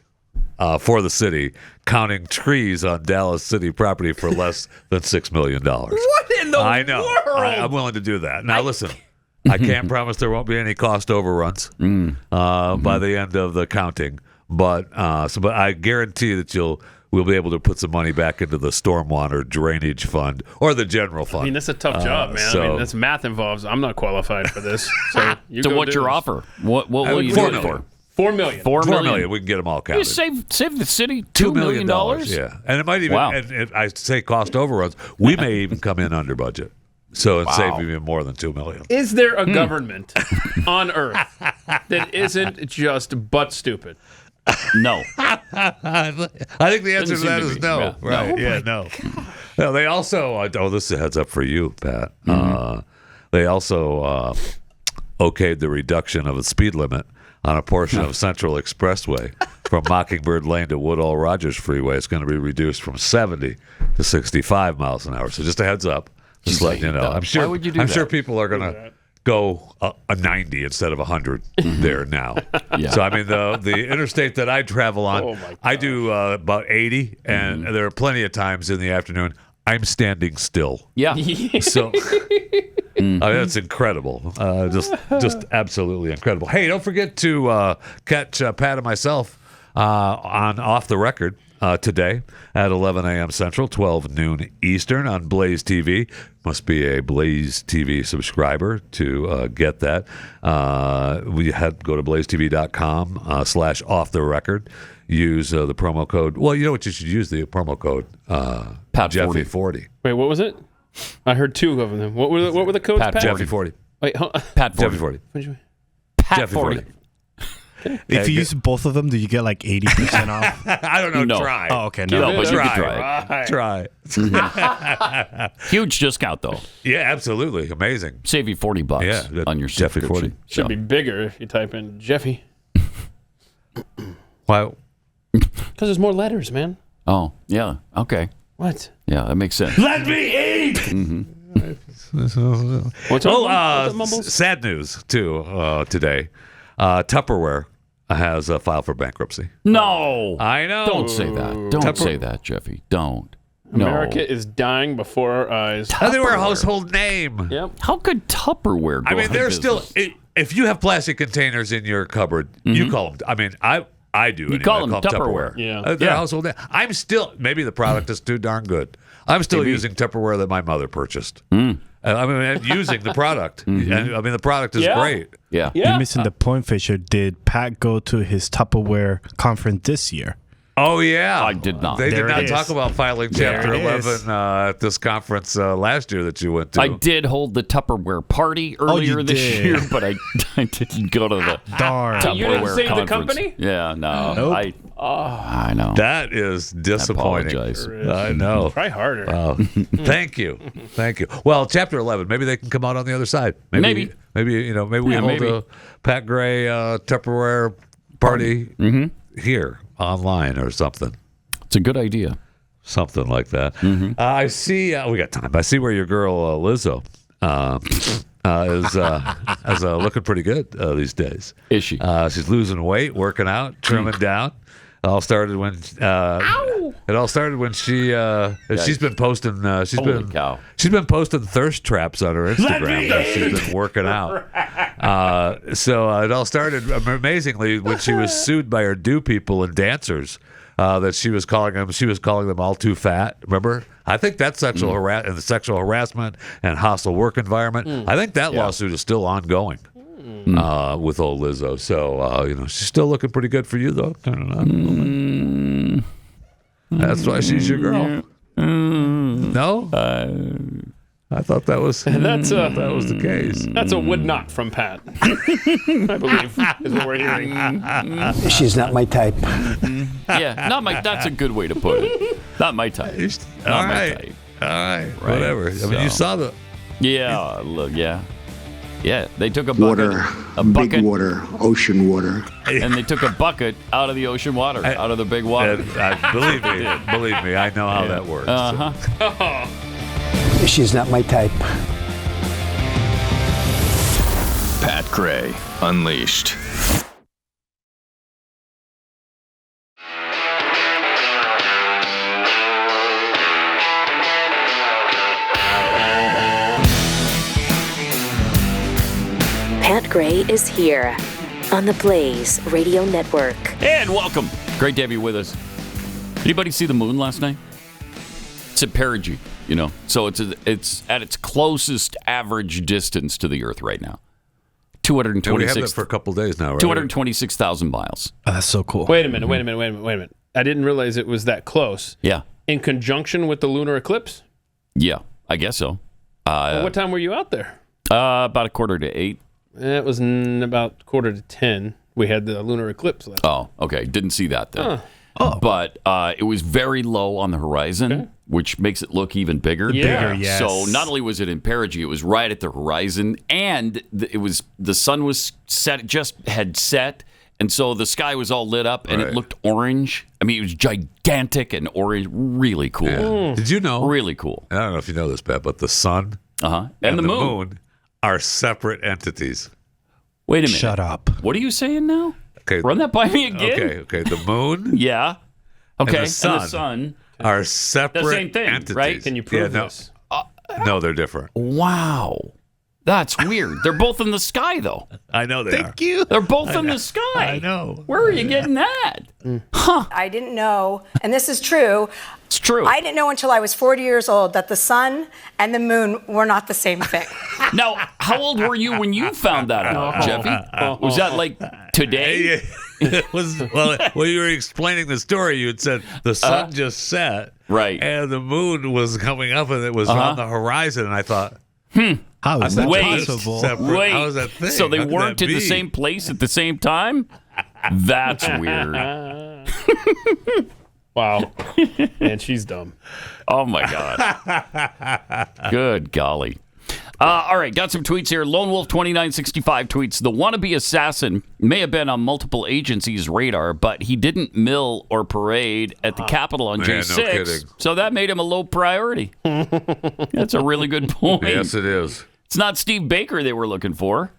for the city, counting trees on Dallas city property for less than $6 million. What in the I know. world? I'm willing to do that. Now, listen, I can't promise there won't be any cost overruns by the end of the counting, but I guarantee that we'll be able to put some money back into the stormwater drainage fund or the general fund. I mean, that's a tough job, man. I mean, that's math involves. I'm not qualified for this. So, what's your offer? What will you do it for? $4 million. $4 million. We can get them all counted. You save the city $2 million? Yeah, and it might even. Wow. And I say cost overruns. We may even come in under budget, so it'd save even more than $2 million. Is there a government on Earth that isn't just butt stupid? No. I think the answer to that is no. Yeah. Right? No. Yeah, no. No, they also. This is a heads up for you, Pat. They also okayed the reduction of the speed limit on a portion of Central Expressway from Mockingbird Lane to Woodall Rogers Freeway. It's going to be reduced from 70 to 65 miles an hour. So just a heads up. Just letting you know. I'm sure. Why would you do I'm that? sure people are going to go a 90 instead of 100 there now. Yeah. So I mean the interstate that I travel on, I do about 80, and there are plenty of times in the afternoon I'm standing still. Yeah. So I mean, that's incredible. Just absolutely incredible. Hey, don't forget to catch Pat and myself on Off the Record today at 11 a.m. Central, 12 noon Eastern on Blaze TV. Must be a Blaze TV subscriber to get that. We go to blazetv.com/off-the-record. Use the promo code. Well, you know what? You should use the promo code Jeffy40. Wait, what was it? I heard two of them. What were the codes? Pat Jeffy40. Wait, Pat 40. Jeffy40. Pat 40. If you use both of them, do you get like 80% off? I don't know. No. Try. Oh, okay. No, No, but you can try it. Try. Huge discount, though. Yeah, absolutely. Amazing. Save you $40 on your Jeffy 40. Should be bigger if you type in Jeffy. Why? Because there's more letters, man. Oh, yeah. Okay. What? Yeah, that makes sense. Let me eat! What's sad news, too, today. Tupperware has filed for bankruptcy. No. I know. Don't say that. Don't say that, Jeffy. Don't. America is dying before our eyes. Tupperware household name. Yep. How could Tupperware go I mean, out they're of still... business? If you have plastic containers in your cupboard, you call them... I mean, I do. You anyway. call I them Tupperware. Yeah. Their household name. I'm still... Maybe the product is too darn good. I'm still using Tupperware that my mother purchased. I mean, using the product. And, I mean, the product is great. Yeah. You're missing the point, Fisher. Did Pat go to his Tupperware conference this year? Oh, yeah. I did not. They There did it not is. talk about filing Chapter There it 11 at this conference last year that you went to. I did hold the Tupperware party earlier this did. year, but I didn't go to the Darn. Tupperware You didn't save the conference. company? Yeah, no. Nope. I know. That is disappointing. apologize. I know. Try harder. Thank you. Thank you. Well, Chapter 11, maybe they can come out on the other side. Maybe we hold a Pat Gray Tupperware party here online or something. It's a good idea. Something like that. I see. We got time. I see where your girl Lizzo is looking pretty good these days. Is she? She's losing weight, working out, trimming down. It all started when she's been posting. She's been posting thirst traps on her Instagram as she's been working out. So it all started amazingly when she was sued by her do people and dancers. That she was calling them all too fat. Remember? I think that's sexual harassment and hostile work environment. I think that lawsuit is still ongoing with old Lizzo. So she's still looking pretty good for you though. That's why she's your girl. No, I thought that was that was the case. That's a would not from Pat. I believe is what we're hearing. She's not my type. Yeah, not my. That's a good way to put it. Not my type. All right. Whatever. I mean, you saw the. Yeah. Look. Yeah. Yeah. They took a Water, bucket, big water, ocean water. and they took a bucket out of the ocean water, out of the big water. Believe me, I know how that works. She's not my type. Pat Gray Unleashed. Pat Gray is here on the Blaze Radio Network. And welcome. Great to have you with us. Anybody see the moon last night? It's at perigee, so it's at its closest average distance to the Earth right now. 226. We have that for a couple days now, right? 226,000 miles. Oh, that's so cool. Wait a minute. I didn't realize it was that close. Yeah. In conjunction with the lunar eclipse? Yeah, I guess so. What time were you out there? About 7:45. It was about 9:45. We had the lunar eclipse last. Oh, okay. Didn't see that then. But it was very low on the horizon, which makes it look even bigger. Yeah. Bigger, yes. So not only was it in perigee, it was right at the horizon, and the sun was set, just had set, and so the sky was all lit up, and it looked orange. I mean, it was gigantic and orange, really cool. Yeah. Did you know? Really cool. I don't know if you know this, Pat, but the sun and the moon are separate entities. Wait a minute. Shut up. What are you saying now? Okay. Run that by me again. Okay. The moon. Yeah. Okay. And the sun are separate the same thing, entities. right? Can you prove this? No, they're different. Wow. That's weird. They're both in the sky, though. I know they are. Thank you. They're both in the sky. I know. Where are you getting that? I didn't know, and this is true. It's true. I didn't know until I was 40 years old that the sun and the moon were not the same thing. Now, how old were you when you found that out, Jeffy? Was that like today? It was, well, when you were explaining the story, you had said the sun just set. Right. And the moon was coming up and it was on the horizon. And I thought, How is that Wait, possible? wait. How is that thing? So they How could weren't that in the be? same place at the same time? That's weird. Wow. Man, she's dumb. Oh, my God. Good golly. All right, got some tweets here. Lone Wolf 2965 tweets, the wannabe assassin may have been on multiple agencies' radar, but he didn't mill or parade at the Capitol on Man, J6, no kidding. so that made him a low priority. That's a really good point. Yes, it is. It's not Steve Baker they were looking for.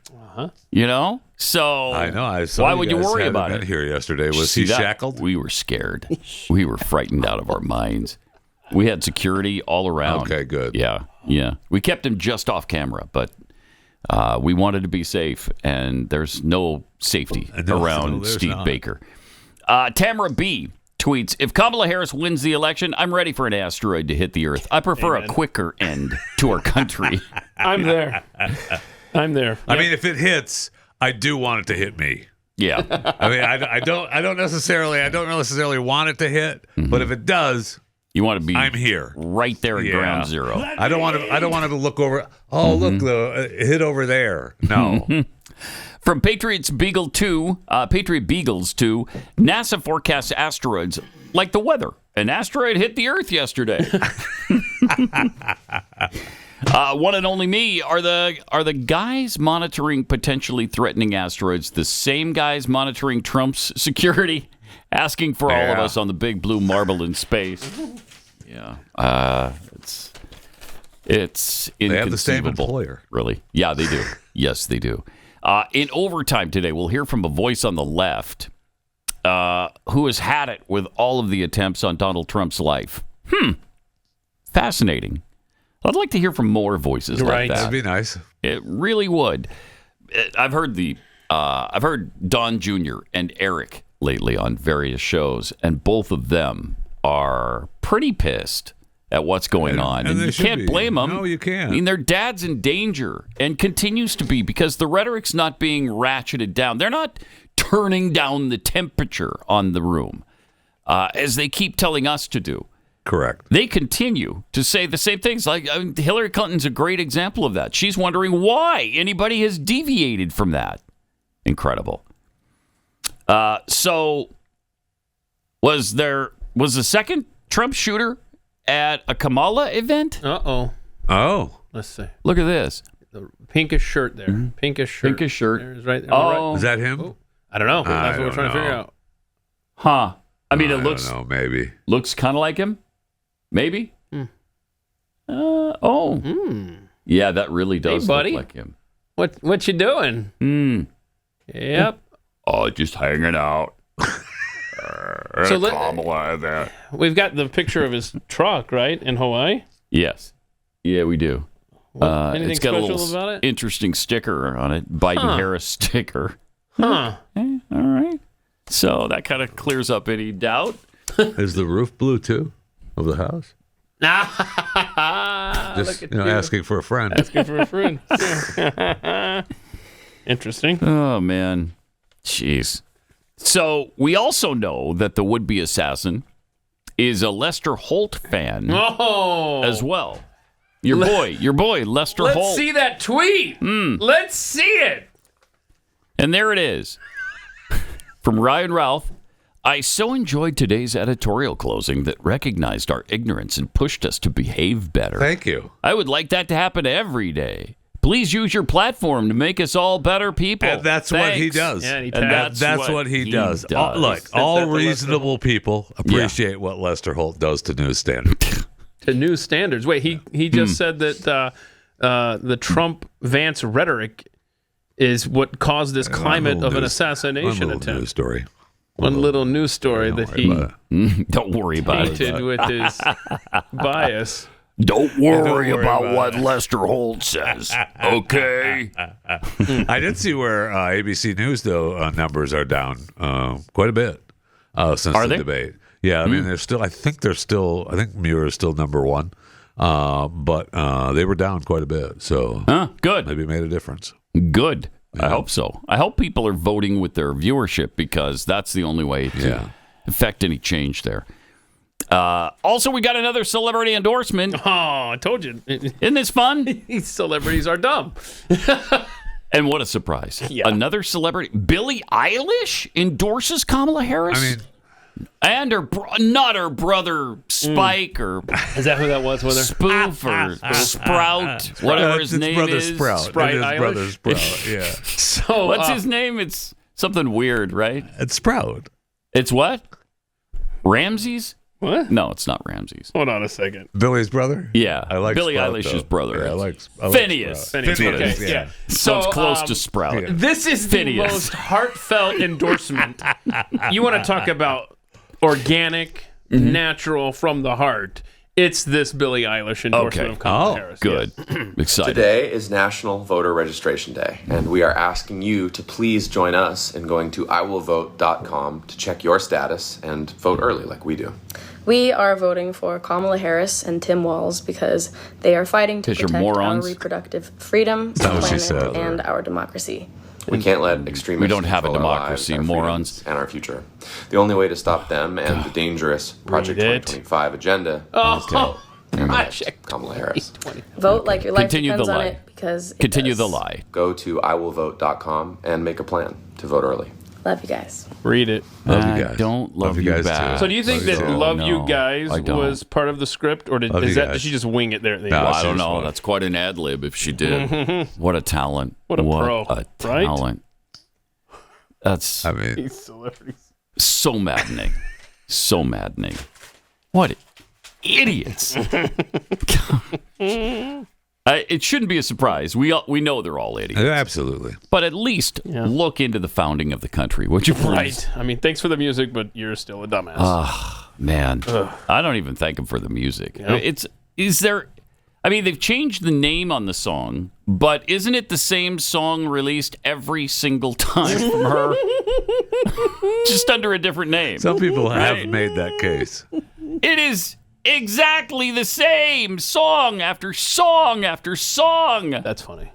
You know? So I know. I saw why would you guys worry had about him in it? here yesterday. Was See he that? shackled? We were scared. We were frightened out of our minds. We had security all around. Okay, good. Yeah. We kept him just off camera, but we wanted to be safe, and there's no safety around there's Steve not. Baker. Tamara B. tweets, if Kamala Harris wins the election, I'm ready for an asteroid to hit the Earth. I prefer a quicker end to our country. I'm there. I'm there. I mean, if it hits, I do want it to hit me. Yeah. I mean, I don't necessarily want it to hit, but if it does, you want to be I'm here, right there at ground zero. I don't want to look over. Oh, look, the hit over there. No. From Patriot Beagles 2, NASA forecasts asteroids like the weather. An asteroid hit the Earth yesterday. One and only me. Are the guys monitoring potentially threatening asteroids the same guys monitoring Trump's security, asking for all of us on the big blue marble in space? Yeah, it's inconceivable. They have the same employer, really. Yeah, they do. Yes, they do. In overtime today, we'll hear from a voice on the left who has had it with all of the attempts on Donald Trump's life. Fascinating. I'd like to hear from more voices like that. That'd be nice. It really would. I've heard Don Jr. and Eric lately on various shows, and both of them are pretty pissed at what's going on. And you can't blame them. No, you can't. I mean, their dad's in danger and continues to be because the rhetoric's not being ratcheted down. They're not turning down the temperature on the room as they keep telling us to do. Correct. They continue to say the same things. Like Hillary Clinton's a great example of that. She's wondering why anybody has deviated from that. Incredible. So was the second Trump shooter at a Kamala event? Oh. Let's see. Look at this. The pinkish shirt there. Mm-hmm. Pinkish shirt. Pinkish shirt. There's right there. Oh. Is that him? Oh, I don't know. That's what we're trying to figure out. Huh. I mean, it looks. I don't know, maybe. Looks kind of like him. Maybe. Yeah, that really does Hey, buddy. look like him. What you doing? Yep. Oh, just hanging out. So Kamala there. We've got the picture of his truck, right, in Hawaii? Yes. Yeah, we do. Anything it's got a special little about it? interesting sticker on it. Biden-Harris sticker. Huh. All right. So that kind of clears up any doubt. Is the roof blue too of the house? Just Look at you. asking for a friend. Asking for a friend. Interesting. Oh, man. Jeez. So we also know that the would-be assassin is a Lester Holt fan as well. Your boy, Lester Holt. Let's see that tweet. Let's see it. And there it is. From Ryan Routh, I so enjoyed today's editorial closing that recognized our ignorance and pushed us to behave better. Thank you. I would like that to happen every day. Please use your platform to make us all better people. And that's what he does. Yeah, and that's what he does. Look, all reasonable people appreciate what Lester Holt does to news standards. To news standards. Wait, he just said that the Trump-Vance rhetoric is what caused this climate of an assassination attempt. News story. One little news story that he don't worry about painted with his bias. Don't worry about what Lester Holt says, okay? I did see where ABC News, though, numbers are down quite a bit. since the debate. Yeah, I mean, I think Muir is still number one, but they were down quite a bit. So good. Maybe it made a difference. Good. Yeah. I hope so. I hope people are voting with their viewership because that's the only way to affect any change there. Also, we got another celebrity endorsement. Oh, I told you. Isn't this fun? These celebrities are dumb. And what a surprise. Yeah. Another celebrity. Billie Eilish endorses Kamala Harris? I mean, and not her brother Spike or is that who that was with her? Spoof or Sprout, whatever his name brother is. Sprout. Sprite It is brother Sprout. Yeah. So what's his name? It's something weird, right? It's Sprout. It's what? Ramses? What? No, it's not Ramses. Hold on a second. Billie's brother? Yeah, I like Billie Sprout, Eilish's though. brother. Yeah, I like Phineas. Sprout. Phineas. Okay, yeah. Sounds close to Sprout. yeah. This is Phineas. the most heartfelt endorsement. You want to talk about organic, natural, from the heart. It's this Billie Eilish endorsement of Kamala Harris. Good. Yes. Excited. Today is National Voter Registration Day, and we are asking you to please join us in going to iwillvote.com to check your status and vote early like we do. We are voting for Kamala Harris and Tim Walz because they are fighting to protect our reproductive freedom, the planet, and our democracy. We can't let extremists We don't have a control our democracy, lives, our morons. freedoms, and our future. The only way to stop them and the dangerous Project 2025 agenda is to elect Kamala Harris. Vote like your life Continue depends the on lie. it because it Continue does. the lie. Go to iwillvote.com and make a plan to vote early. Love you guys. Read it. Love you guys. I don't love you guys back. too. So do you think Love you that too. "Love No, You Guys" I don't. was part of the script, or did she just wing it there at the end? Well, I don't know. That's quite an ad lib if she did. What a talent. What a pro, a right? talent. That's These celebrities. so maddening. So maddening. What idiots. It shouldn't be a surprise. We know they're all idiots. Absolutely. But at least look into the founding of the country, would you please? Right. I mean, thanks for the music, but you're still a dumbass. Oh, man. I don't even thank them for the music. Yeah. They've changed the name on the song, but isn't it the same song released every single time from her? Just under a different name. Some people right? have made that case. It is exactly the same song after song after song. That's funny.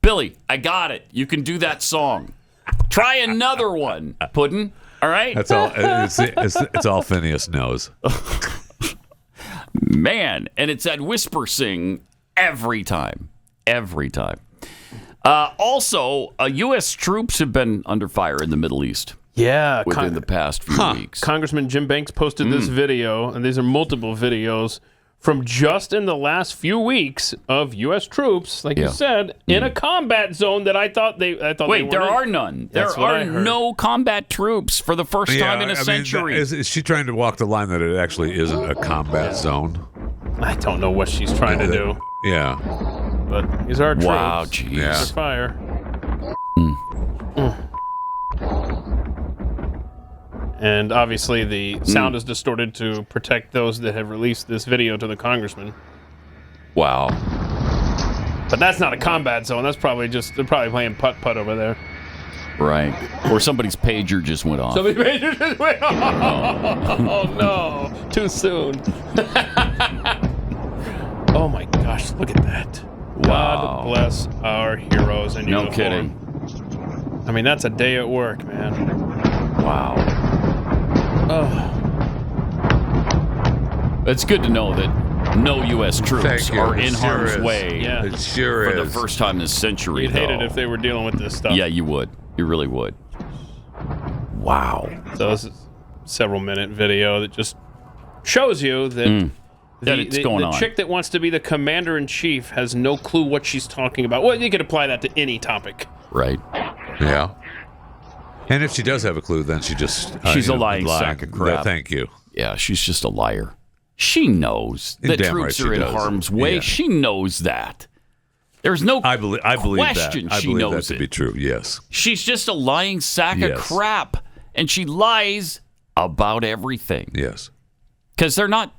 Billie, I got it. You can do that song. Try another one, Puddin'. All right? That's all. It's all Phineas knows. Man, and it's that whisper sing every time. Every time. Also, U.S. troops have been under fire in the Middle East. Yeah. Within the past few weeks. Congressman Jim Banks posted this video, and these are multiple videos from just in the last few weeks of U.S. troops, like you said, in a combat zone that I thought they Wait, there are none. There are no combat troops for the first time in a century. Is she trying to walk the line that it actually isn't a combat zone? I don't know what she's trying to do. Yeah. But these are troops. Wow, jeez. Yeah. Under fire. And obviously the sound is distorted to protect those that have released this video to the congressman. Wow. But that's not a combat zone. That's probably they're probably playing putt-putt over there. Right. Or somebody's pager just went off. Somebody's pager just went off. Oh, no. Too soon. Oh, my gosh. Look at that. God bless our heroes in uniform. No kidding. I mean, that's a day at work, man. Wow. Oh. It's good to know that no U.S. troops are in harm's way Yeah. It sure for is. the first time this century. You'd hate it if they were dealing with this stuff. Yeah, you would. You really would. Wow. So this is a several-minute video that just shows you that the chick that wants to be the commander-in-chief has no clue what she's talking about. Well, you could apply that to any topic. Right. Yeah. And if she does have a clue, then she's a lying sack of crap. Thank you. Yeah, she's just a liar. She knows that Damn troops right are in she does. harm's way. Yeah. She knows that. There's no I believe question that. I she believe knows that to it. be true. Yes. She's just a lying sack of Yes. crap, and she lies about everything. Yes. Because they're not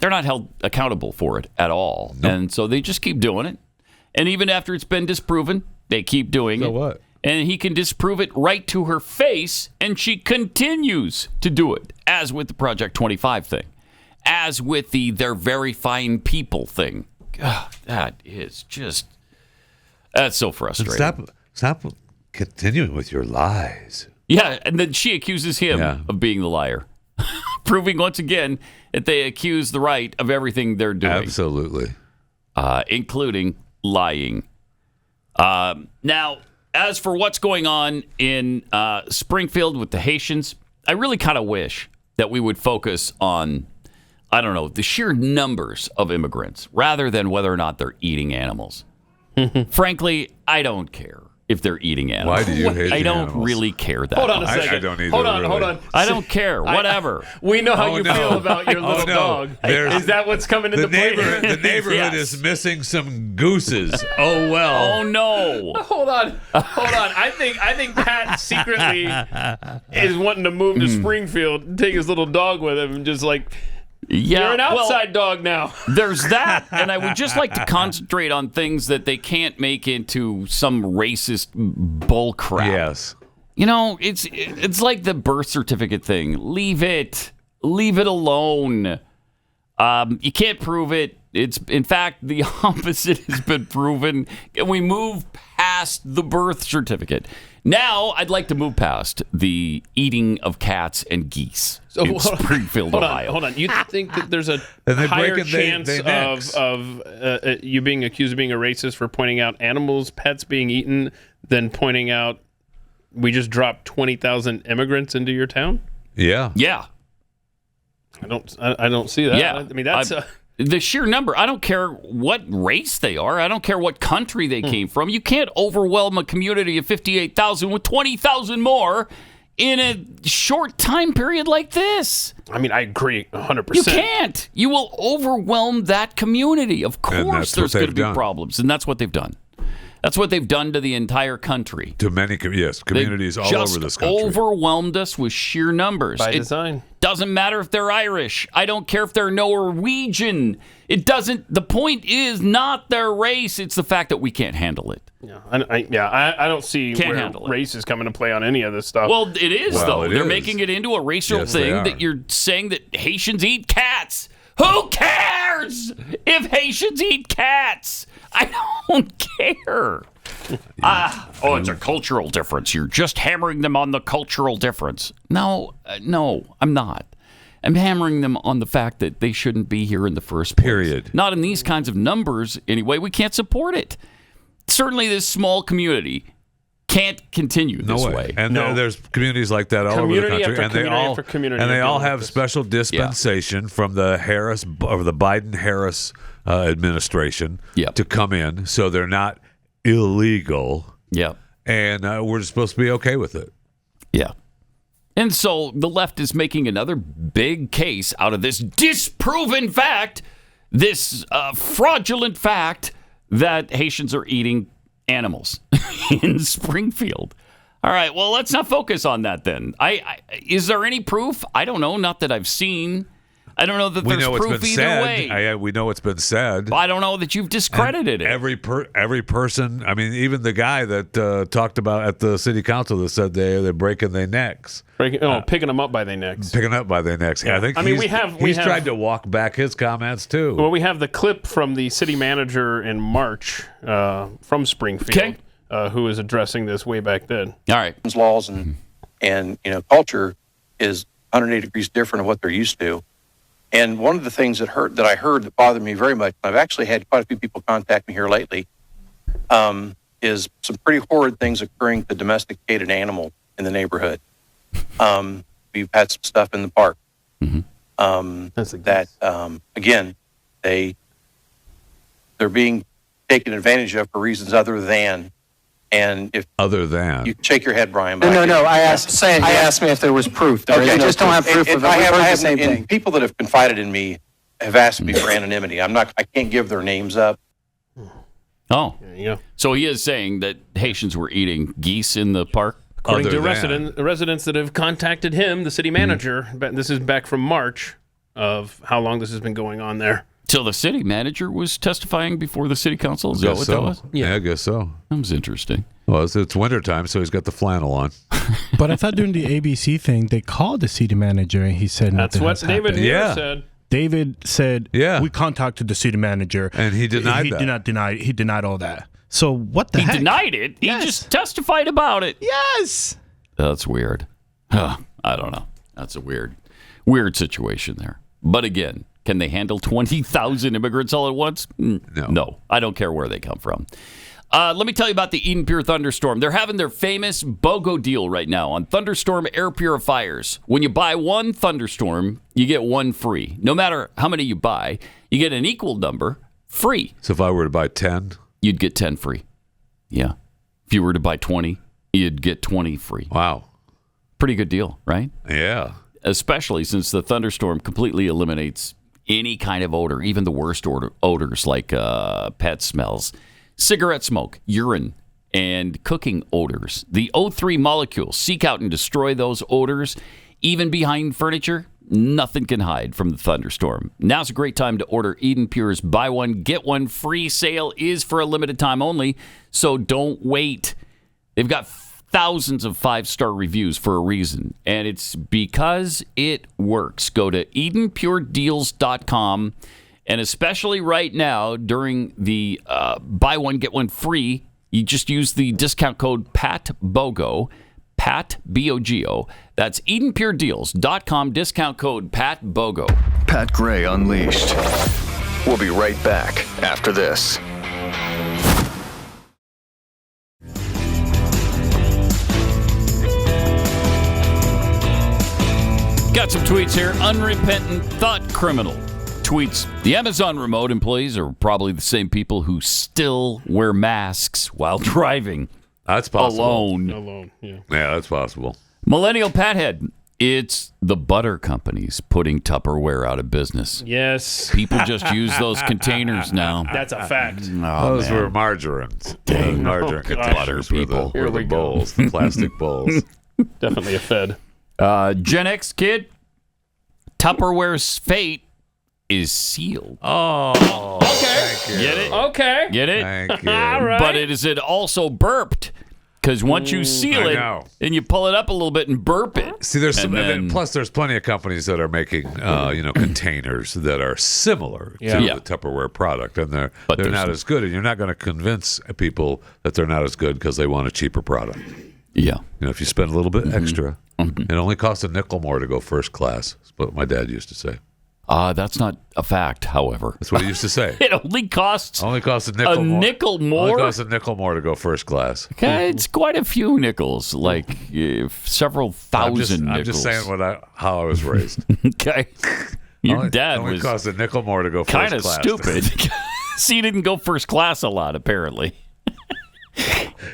held accountable for it at all, and so they just keep doing it. And even after it's been disproven, they keep doing it. What? And he can disprove it right to her face, and she continues to do it, as with the Project 25 thing, as with the they're very fine people thing. God, that's so frustrating. Stop continuing with your lies. Yeah, and then she accuses him of being the liar, proving once again that they accuse the right of everything they're doing. Absolutely. Including lying. Now, as for what's going on in Springfield with the Haitians, I really kind of wish that we would focus on, I don't know, the sheer numbers of immigrants rather than whether or not they're eating animals. Frankly, I don't care if they're eating animals. Why do you hate I don't animals? really care that Hold on a much. second. I don't either. Hold really. on. I don't care. Whatever. We know how you feel about your little dog. There's- Is that what's coming into play? The neighborhood Yes. is missing some gooses. Oh well. Oh no. Hold on. I think Pat secretly is wanting to move to Springfield and take his little dog with him and just like, you're an outside dog now. There's that, and I would just like to concentrate on things that they can't make into some racist bull crap. Yes. You know, it's like the birth certificate thing. Leave it alone. You can't prove it. It's, in fact, the opposite has been proven. Can we move past the birth certificate? Now, I'd like to move past the eating of cats and geese in Springfield, Ohio. Hold on. You think that there's a And they higher break it, chance they mix. of you being accused of being a racist for pointing out animals, pets being eaten, than pointing out we just dropped 20,000 immigrants into your town? Yeah. Yeah. I don't see that. Yeah. I mean, that's the sheer number. I don't care what race they are. I don't care what country they came from. You can't overwhelm a community of 58,000 with 20,000 more in a short time period like this. I mean, I agree 100%. You can't. You will overwhelm that community. Of And course that's there's what going to they've be done. problems, and that's what they've done. That's what they've done to the entire country. To many, communities all over this country. Overwhelmed us with sheer numbers. By design. Doesn't matter if they're Irish. I don't care if they're Norwegian. It doesn't. The point is not their race. It's the fact that we can't handle it. Yeah, I don't see Can't where handle it. race is coming to play on any of this stuff. Well, it is, though. They're is. making it into a racial Yes, they thing are. that you're saying that Haitians eat cats. Who cares if Haitians eat cats? I don't care. It's a cultural difference. You're just hammering them on the cultural difference. No, I'm not. I'm hammering them on the fact that they shouldn't be here in the first place. Period. Not in these kinds of numbers anyway. We can't support it. Certainly this small community can't continue this way. And there's communities like that all over the Community country, after and they community all after community and they are all dealing have with this. special dispensation from the Biden-Harris administration to come in, so they're not illegal. Yeah, and we're supposed to be okay with it. Yeah. And so the left is making another big case out of this disproven fact, this fraudulent fact that Haitians are eating animals in Springfield. All right, well, let's not focus on that then. Is there any proof? I don't know. Not that I've seen. I don't know that We there's know it's proof been either said. way. We know it's been said. I don't know that you've discredited it. Every person. I mean, even the guy that talked about at the city council that said they're breaking their necks. Picking them up by their necks. Picking up by their necks. Yeah. I think. I mean, he's tried to walk back his comments too. Well, we have the clip from the city manager in March from Springfield, who was addressing this way back then. All right. Laws and culture is 180 degrees different of what they're used to. And one of the things that I heard that bothered me very much, I've actually had quite a few people contact me here lately, is some pretty horrid things occurring to domesticated animal in the neighborhood. We've had some stuff in the park that, again, they're being taken advantage of for reasons other than. And if you shake your head, Brian. No. He asked me if there was proof. Okay, Just don't have proof of it. I We've heard the have same thing. people that have confided in me have asked me for anonymity. I can't give their names up. Oh, yeah. So he is saying that Haitians were eating geese in the park? According to residents that have contacted him, the city manager, this is back from March, of how long this has been going on there. Till the city manager was testifying before the city council? Is that what that was? Yeah, I guess so. That was interesting. Well, it's wintertime, so he's got the flannel on. But I thought during the ABC thing, they called the city manager and he said That's nothing what has David happened. Muir said. David said, "Yeah, we contacted the city manager, and he denied he that. did not deny. He denied all that. So what the He heck? denied it. He just testified about it. Yes. That's weird. I don't know. That's a weird situation there. But again, can they handle 20,000 immigrants all at once? No. I don't care where they come from. Let me tell you about the Eden Pure Thunderstorm. They're having their famous BOGO deal right now on Thunderstorm air purifiers. When you buy one Thunderstorm, you get one free. No matter how many you buy, you get an equal number free. So if I were to buy 10? You'd get 10 free. Yeah. If you were to buy 20, you'd get 20 free. Wow. Pretty good deal, right? Yeah. Especially since the Thunderstorm completely eliminates any kind of odor, even the worst odors like pet smells, cigarette smoke, urine, and cooking odors. The O3 molecules seek out and destroy those odors. Even behind furniture, nothing can hide from the Thunderstorm. Now's a great time to order Eden Pure's buy one, get one free sale is for a limited time only, so don't wait. They've got thousands of 5-star reviews for a reason, and it's because it works. Go to EdenPureDeals.com, and especially right now during the buy one, get one free, you just use the discount code PATBOGO, Pat, B-O-G-O. That's EdenPureDeals.com, discount code PATBOGO. Pat Gray Unleashed. We'll be right back after this. Got some tweets here. Unrepentant thought criminal tweets, the Amazon remote employees are probably the same people who still wear masks while driving. That's possible. Alone, yeah. Yeah, that's possible. Millennial Pathead, it's the butter companies putting Tupperware out of business. Yes. People just use those containers now. That's a fact. Oh, Those were margarines. Dang. Margarine containers Butter people. were the bowls, the plastic bowls. Definitely a Fed. Gen X kid, Tupperware's fate is sealed. Oh, okay. Thank you. Get it? Okay. Get it? Thank you. All right. But it also burped. Because once you seal it, and you pull it up a little bit and burp it. See, there's plus there's plenty of companies that are making containers that are similar to the Tupperware product, and they're not as good. And you're not going to convince people that they're not as good because they want a cheaper product. Yeah, if you spend a little bit extra, it only costs a nickel more to go first class. That's what my dad used to say. That's not a fact, however. That's what he used to say. It only costs a nickel more. Nickel more? Only costs a nickel more to go first class. Okay, it's quite a few nickels, like several thousand nickels. I'm just saying how I was raised. Okay. Your dad only was cost a nickel more to go first kind of class. stupid. See, he didn't go first class a lot, apparently.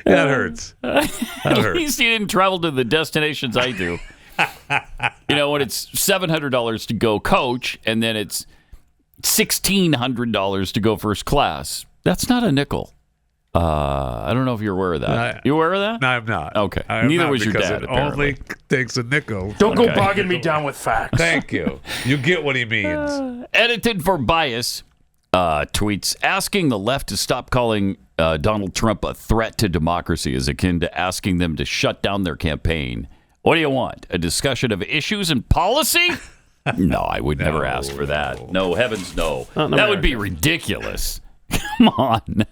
That hurts. At least he didn't travel to the destinations I do. When it's $700 to go coach, and then it's $1,600 to go first class. That's not a nickel. I don't know if you're aware of that. You aware of that? No, I'm not. Okay. Neither was your dad, It apparently. only takes a nickel. Don't go bogging me down with facts. Thank you. You get what he means. Edited for bias. Tweets asking the left to stop calling Donald Trump a threat to democracy is akin to asking them to shut down their campaign. What do you want? A discussion of issues and policy? No, I would never ask for that. No, heavens no. That would be ridiculous. Come on.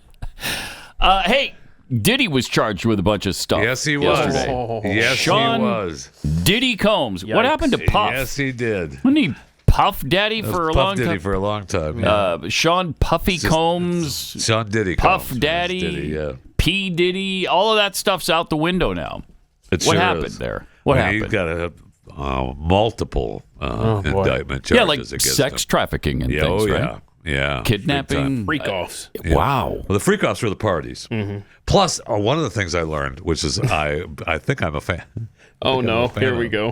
Hey, Diddy was charged with a bunch of stuff. Yes, he was. Yesterday. Yes, Sean he was. Diddy Combs. Yikes. What happened to Puff? Yes, he did. Wasn't he Puff Daddy for a long time? Puff Diddy for a long time. Sean Puffy Combs. Sean Diddy Puff Combs. Daddy. Diddy, P. Diddy. All of that stuff's out the window now. What happened there? What happened? He got multiple indictment charges. Yeah, like against sex him. trafficking and things, right? Yeah. Kidnapping. Freak-offs. Yeah. Wow. Well, the freak-offs were the parties. Mm-hmm. Plus, one of the things I learned, which is I think I'm a fan. Oh, no. Here we go.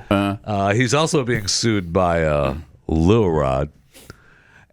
He's also being sued by Lil Rod.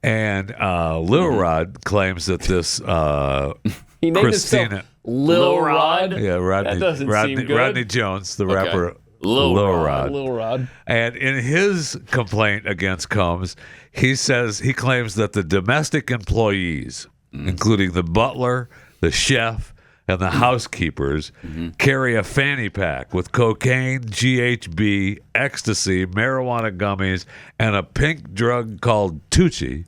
And Lil Rod claims that this he named Christina... Lil Rod? Yeah, That doesn't seem good. Rodney Jones, the rapper Lil Rod. Lil Rod. And in his complaint against Combs, he claims that the domestic employees, including the butler, the chef, and the housekeepers carry a fanny pack with cocaine, GHB, ecstasy, marijuana gummies, and a pink drug called Doocy,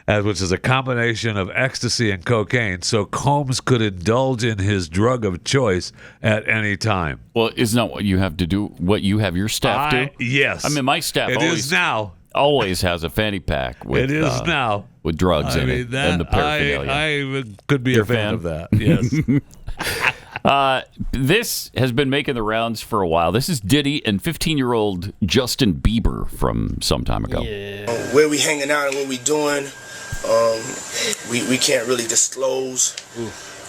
which is a combination of ecstasy and cocaine, so Combs could indulge in his drug of choice at any time. Well, isn't that what you have to do? What you have your staff do? Yes. I mean, my staff always has a fanny pack with with drugs in it and the paraphernalia. I could be a fan of that. Yes. This has been making the rounds for a while. This is Diddy and 15-year-old Justin Bieber from some time ago. Yeah. Where we hanging out and what we doing, we can't really disclose.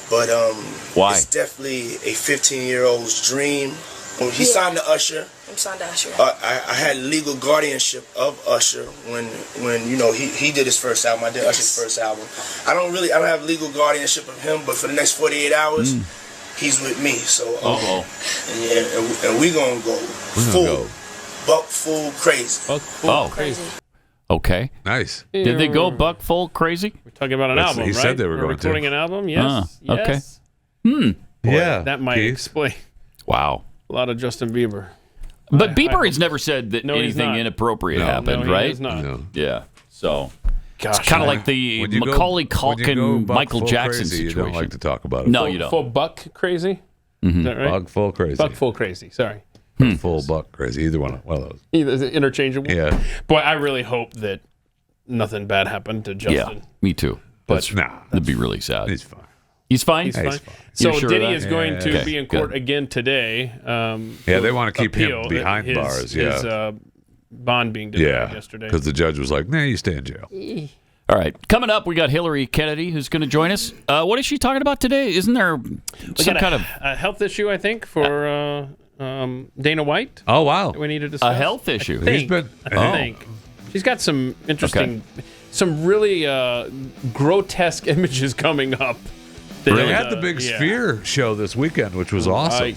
But why? It's definitely a 15-year-old's dream. He signed to Usher. I'm signed to Usher. I had legal guardianship of Usher when he did his first album. I did Usher's first album. I don't have legal guardianship of him, but for the next 48 hours, he's with me. So and we gonna go buck full crazy. Buck full crazy. Okay. Nice. Did they go buck full crazy? We're talking about an album, he right? said they were going recording to. an album. Yes. Okay. Boy, Yeah. that might explain Wow. a lot of Justin Bieber. But Bieber has never said that No, he's anything not. inappropriate No, happened, he right? has not. No. Yeah. So Gosh, it's kind of like the When you go- Macaulay when you go Culkin, buck Michael full Jackson crazy, situation. You don't like to talk about it. No, you don't. Full buck crazy. Is that right? Buck full crazy. Buck full crazy. Sorry. Full buck crazy. Either one of those. Either is it interchangeable. Yeah. Boy, I really hope that nothing bad happened to Justin. Yeah, me too. But that'd be really sad. He's fine. He's fine? He's He's fine. fine. So You're sure Diddy of that? is going to Okay, be in court good. again today. Yeah, they want to keep him appeal behind his, bars. His Yeah. bond being denied Yeah. yesterday. Because the judge was like, nah, you stay in jail. All right. Coming up, we got Hilary Kennedy, who's going to join us. What is she talking about today? Isn't there We some got kind of a health issue, I think, for Dana White. Oh, wow. That we need to discuss. a health issue? I think. She's got some interesting, some really grotesque images coming up. They had the big Sphere show this weekend, which was awesome. Right.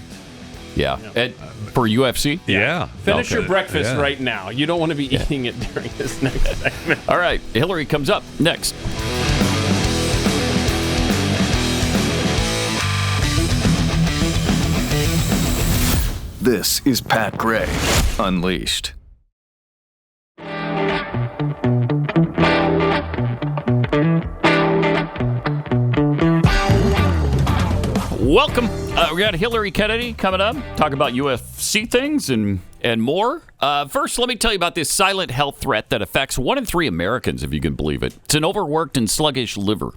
Yeah. For UFC? Yeah. Finish Okay. your breakfast Yeah. right now. You don't want to be eating it during this next segment. All right. Hillary comes up next. This is Pat Gray Unleashed. Welcome. We got Hilary Kennedy coming up. Talk about UFC things and more. First, let me tell you about this silent health threat that affects 1 in 3 Americans, if you can believe it. It's an overworked and sluggish liver.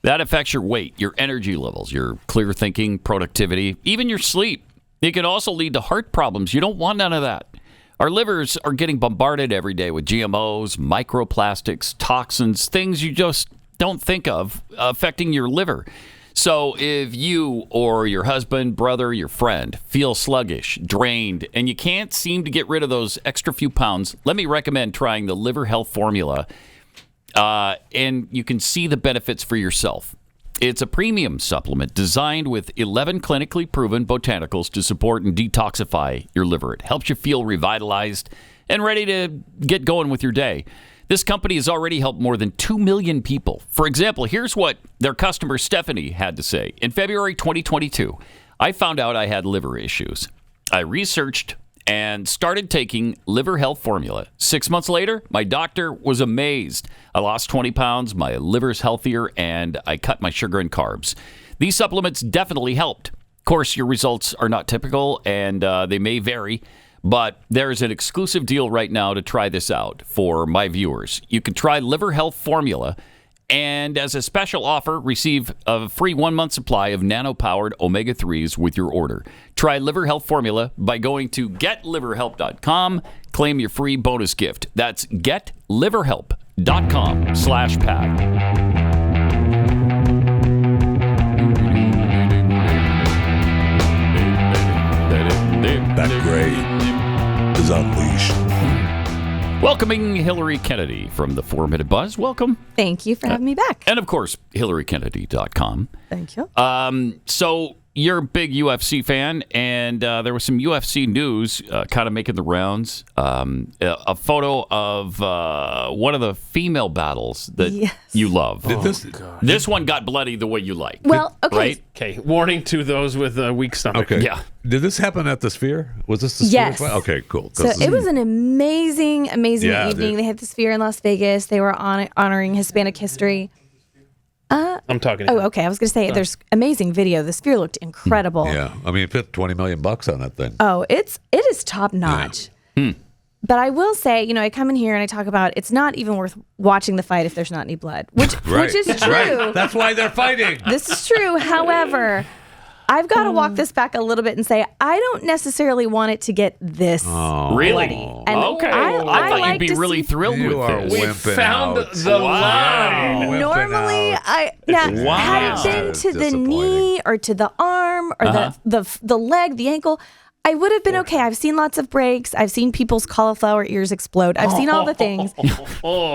That affects your weight, your energy levels, your clear thinking, productivity, even your sleep. It can also lead to heart problems. You don't want none of that. Our livers are getting bombarded every day with GMOs, microplastics, toxins, things you just don't think of affecting your liver. So if you or your husband, brother, your friend feel sluggish, drained, and you can't seem to get rid of those extra few pounds, let me recommend trying the Liver Health Formula, and you can see the benefits for yourself. It's a premium supplement designed with 11 clinically proven botanicals to support and detoxify your liver. It helps you feel revitalized and ready to get going with your day. This company has already helped more than 2 million people. For example, here's what their customer Stephanie had to say. In February 2022, I found out I had liver issues. I researched and started taking Liver Health Formula. 6 months later, my doctor was amazed. I lost 20 pounds, my liver's healthier, and I cut my sugar and carbs. These supplements definitely helped. Of course, your results are not typical, and they may vary. But there's an exclusive deal right now to try this out for my viewers. You can try Liver Health Formula, and as a special offer, receive a free 1-month supply of nano-powered omega-3s with your order. Try Liver Health Formula by going to getliverhelp.com. Claim your free bonus gift. That's getliverhelp.com/Pat. That Gray is unleashed. Welcoming Hilary Kennedy from the 4-Minute Buzz. Welcome. Thank you for having me back. And of course, HillaryKennedy.com. Thank you. So you're a big UFC fan, and there was some UFC news kind of making the rounds. A photo of one of the female battles that you love. This one got bloody the way you like. Well, okay. Right? Okay, warning to those with a weak stomach. Okay. Yeah. Did this happen at the Sphere? Was this the Yes. Sphere? Okay, cool. So it was an amazing Yeah, evening. They had the Sphere in Las Vegas. They were honoring Hispanic history. I'm talking. Oh, okay. I was going to say, there's amazing video. The Sphere looked incredible. Yeah. I mean, it put $20 million on that thing. Oh, it is top notch. But I will say, I come in here and I talk about it's not even worth watching the fight if there's not any blood, which is true. Right. That's why they're fighting. This is true. However, I've got to walk this back a little bit and say I don't necessarily want it to get this Really? bloody. And Okay. I thought like you'd be to really see- thrilled You with are this. We wimping found out. the line. Wimping Normally, out. had it been to the knee or to the arm or the leg, the ankle, I would have been okay. I've seen lots of breaks. I've seen people's cauliflower ears explode. I've seen all the things.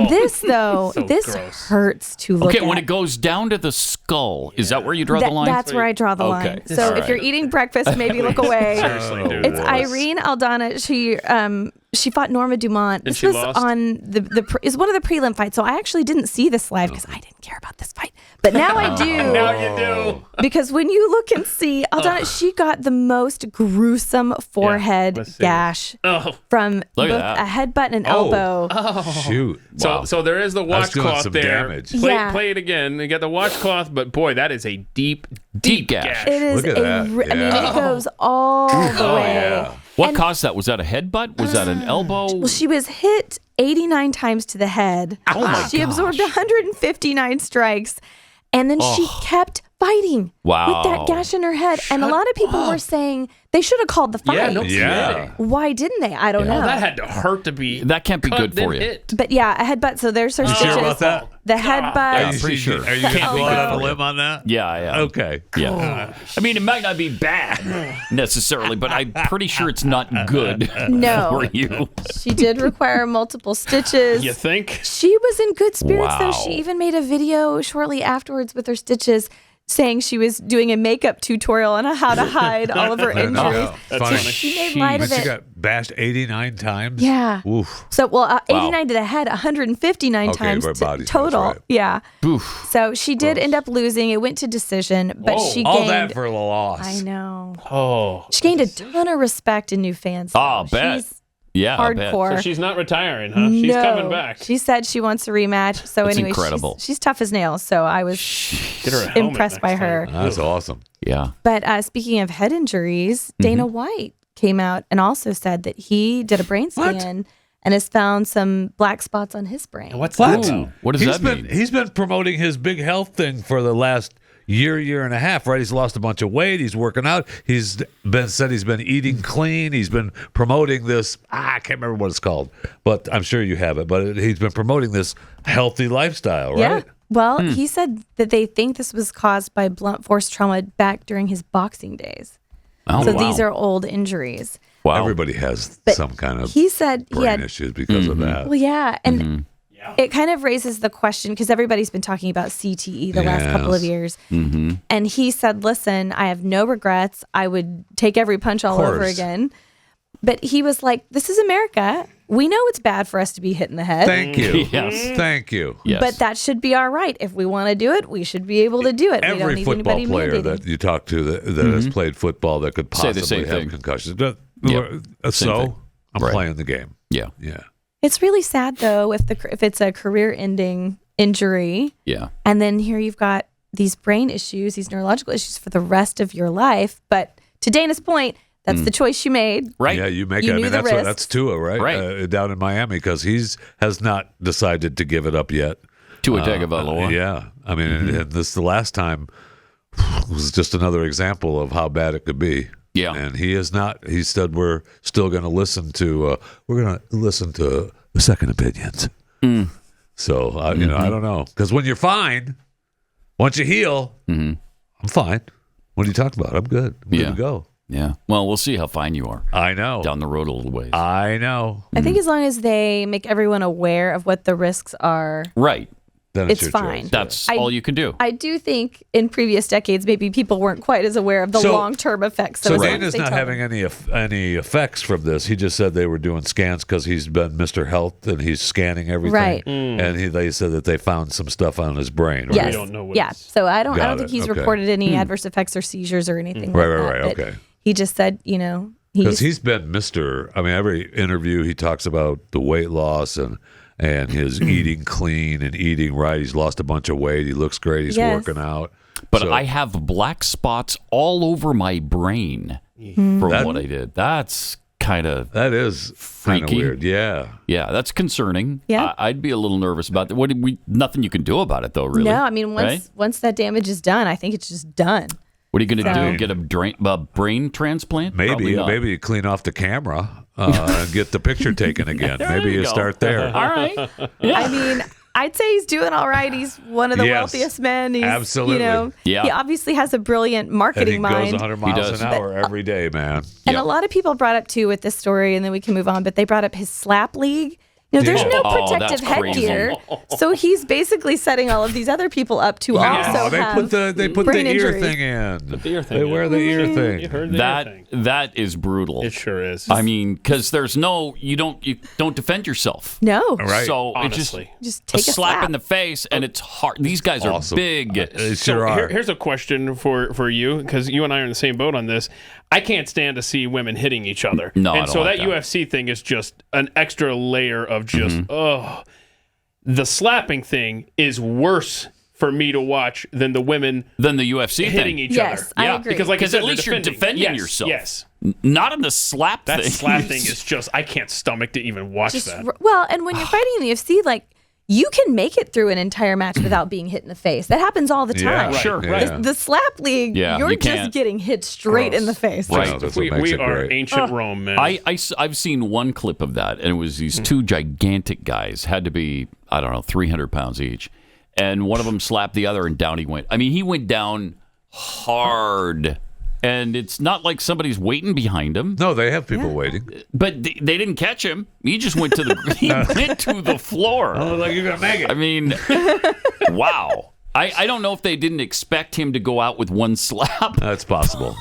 This, though, this gross. hurts to look at. Okay, when it goes down to the skull, is that where you draw the line? That's where I draw the line. Okay. So All if you're right. eating breakfast, maybe look away. Seriously, dude. It's Irene Aldana. She fought Norma Dumont. This she was lost? on is one of the prelim fights. So I actually didn't see this live because I didn't care about this fight. But now I do. Now you do. Because when you look and see Aldana, she got the most gruesome forehead let's see. gash Oh. from Look both at a that. headbutt and an elbow. Shoot. So there is the That's doing washcloth some there. damage. Yeah. Play it again. You got the washcloth, but boy, that is a deep gash. It is Look at that. I mean, Yeah. it goes all the way. Yeah. What caused that? Was that a headbutt? Was that an elbow? Well, she was hit 89 times to the head. Oh my She absorbed 159 strikes, and then she kept fighting Wow. with that gash in her head. And a lot of people were saying they should have called the fight. Yeah, no Yeah. kidding. Why didn't they? I don't know. Oh, that had to hurt to be. That can't be cut, good then for you. hit. But yeah, a headbutt. So there's her You stitches. sure about that? The headbutt. Yeah, pretty sure. Are you going to Can't go be out on good. a limb on that? Yeah. Okay. Yeah. I mean, it might not be bad necessarily, but I'm pretty sure it's not good No. for you. She did require multiple stitches. You think? She was in good spirits, though. Wow. She even made a video shortly afterwards with her stitches saying she was doing a makeup tutorial on how to hide all of her There you injuries. go. Funny. She made light But of she it. got bashed 89 times? Yeah. Oof. So, 89 to the head, 159 Okay, times her body size, total. right. Yeah. Oof. So she did end up losing. It went to decision, but she gained. All that for the loss. I know. Oh. She gained a ton of respect and new fans. Oh, I bet. She's Yeah, I bet. hardcore. So she's not retiring, huh? She's No. coming back. She said she wants a rematch. So That's anyway, incredible. she's tough as nails. So I was Get her a helmet impressed next by time. her. That's awesome. Yeah. But speaking of head injuries, Dana White came out and also said that he did a brain scan and has found some black spots on his brain. What's What? that? What does that mean? He's been promoting his big health thing for the last year and a half, right? He's lost a bunch of weight. He's working out. He's been eating clean. He's been promoting this. I can't remember what it's called, but I'm sure you have it. But he's been promoting this healthy lifestyle, right? Yeah. Well, he said that they think this was caused by blunt force trauma back during his boxing days. Oh, So wow. these are old injuries. Wow. Everybody has But some kind of he said he brain had issues because of that. Well, yeah, and it kind of raises the question because everybody's been talking about CTE the last couple of years, and he said, "Listen, I have no regrets. I would take every punch all over again." But he was like, "This is America. We know it's bad for us to be hit in the head. Thank you. Yes. Thank you. Yes. But that should be our right. If we want to do it, we should be able to do it. We don't Every need football anybody player mandating." that you talk to that has played football that could Say the possibly same have thing. concussions. But, Yep. Same so thing. I'm Right. playing the game. Yeah. Yeah. It's really sad though if it's a career-ending injury, Yeah. and then here you've got these brain issues, these neurological issues for the rest of your life. But to Dana's point, that's the choice you made. Right. Yeah, you make You it. I knew mean, the that's risks. that's Tua, right? Right. Down in Miami because has not decided to give it up yet. Tua Tagovailoa. Yeah, I mean, and this the last time was just another example of how bad it could be. Yeah. And he is not. He said we're still going to listen to. We're going to listen to second opinions. So I don't know because when you're fine, once you heal, I'm fine. What are you talking about? I'm good. I'm good to go. Yeah. Well, we'll see how fine you are. I know. Down the road a little ways. I know. I think as long as they make everyone aware of what the risks are, Right. then it's your fine. choice. That's all you can do. I do think in previous decades, maybe people weren't quite as aware of the long-term effects. So Dana's not having any effects from this. He just said they were doing scans because he's been Mr. Health and he's scanning everything. Right. And they said that they found some stuff on his brain. Right? Yes. We don't know what yeah. So I don't think he's Okay. reported any adverse effects or seizures or anything like Right. that. But Okay. he just said, Because he's been Mr. I mean, every interview he talks about the weight loss and his eating clean and eating right. He's lost a bunch of weight. He looks great. He's working out. But I have black spots all over my brain from what I did. That's that is kind of weird. Yeah, that's concerning. Yeah. I'd be a little nervous about that. Nothing you can do about it, though. Really? No, I mean once that damage is done, I think it's just done. What are you going to do? Get a brain transplant? Maybe you clean off the camera and get the picture taken again. Maybe you start there. All right. Yeah. I mean, I'd say he's doing all right. He's one of the wealthiest men. He's, absolutely. He obviously has a brilliant marketing mind. He goes 100 miles an hour every day, man. And a lot of people brought up too with this story, and then we can move on. But they brought up his slap league. There's no protective headgear, so he's basically setting all of these other people up to also have they put brain the ear injury. thing in. The ear thing. They wear the ear thing. You heard the ear thing. That is brutal. It sure is. I mean, because there's you don't defend yourself. No, right? So honestly, just take a slap in the face, and it's hard. These guys are big. They sure are. Here's a question for you, because you and I are in the same boat on this. I can't stand to see women hitting each other. No, I and don't so like that UFC thing is just an extra layer of just the slapping thing is worse for me to watch than the women than the UFC hitting thing. each other. I agree. Because like I said, at least you're defending yourself. Yes. Not in the slap That thing. slap thing is just I can't stomach to even watch that. Well, and when you're fighting in the UFC, like you can make it through an entire match without being hit in the face. That happens all the time. Yeah, sure. Yeah. The slap league, you're you just can't. getting hit straight in the face. Right. We are ancient Rome, man. I've seen one clip of that, and it was these two gigantic guys, had to be, 300 pounds each. And one of them slapped the other, and down he went. I mean, he went down hard. And it's not like somebody's waiting behind him. No, they have people waiting. But they didn't catch him. He just went to the floor. Oh, like you're gonna make it. I mean, wow. I don't know if they didn't expect him to go out with one slap. That's possible.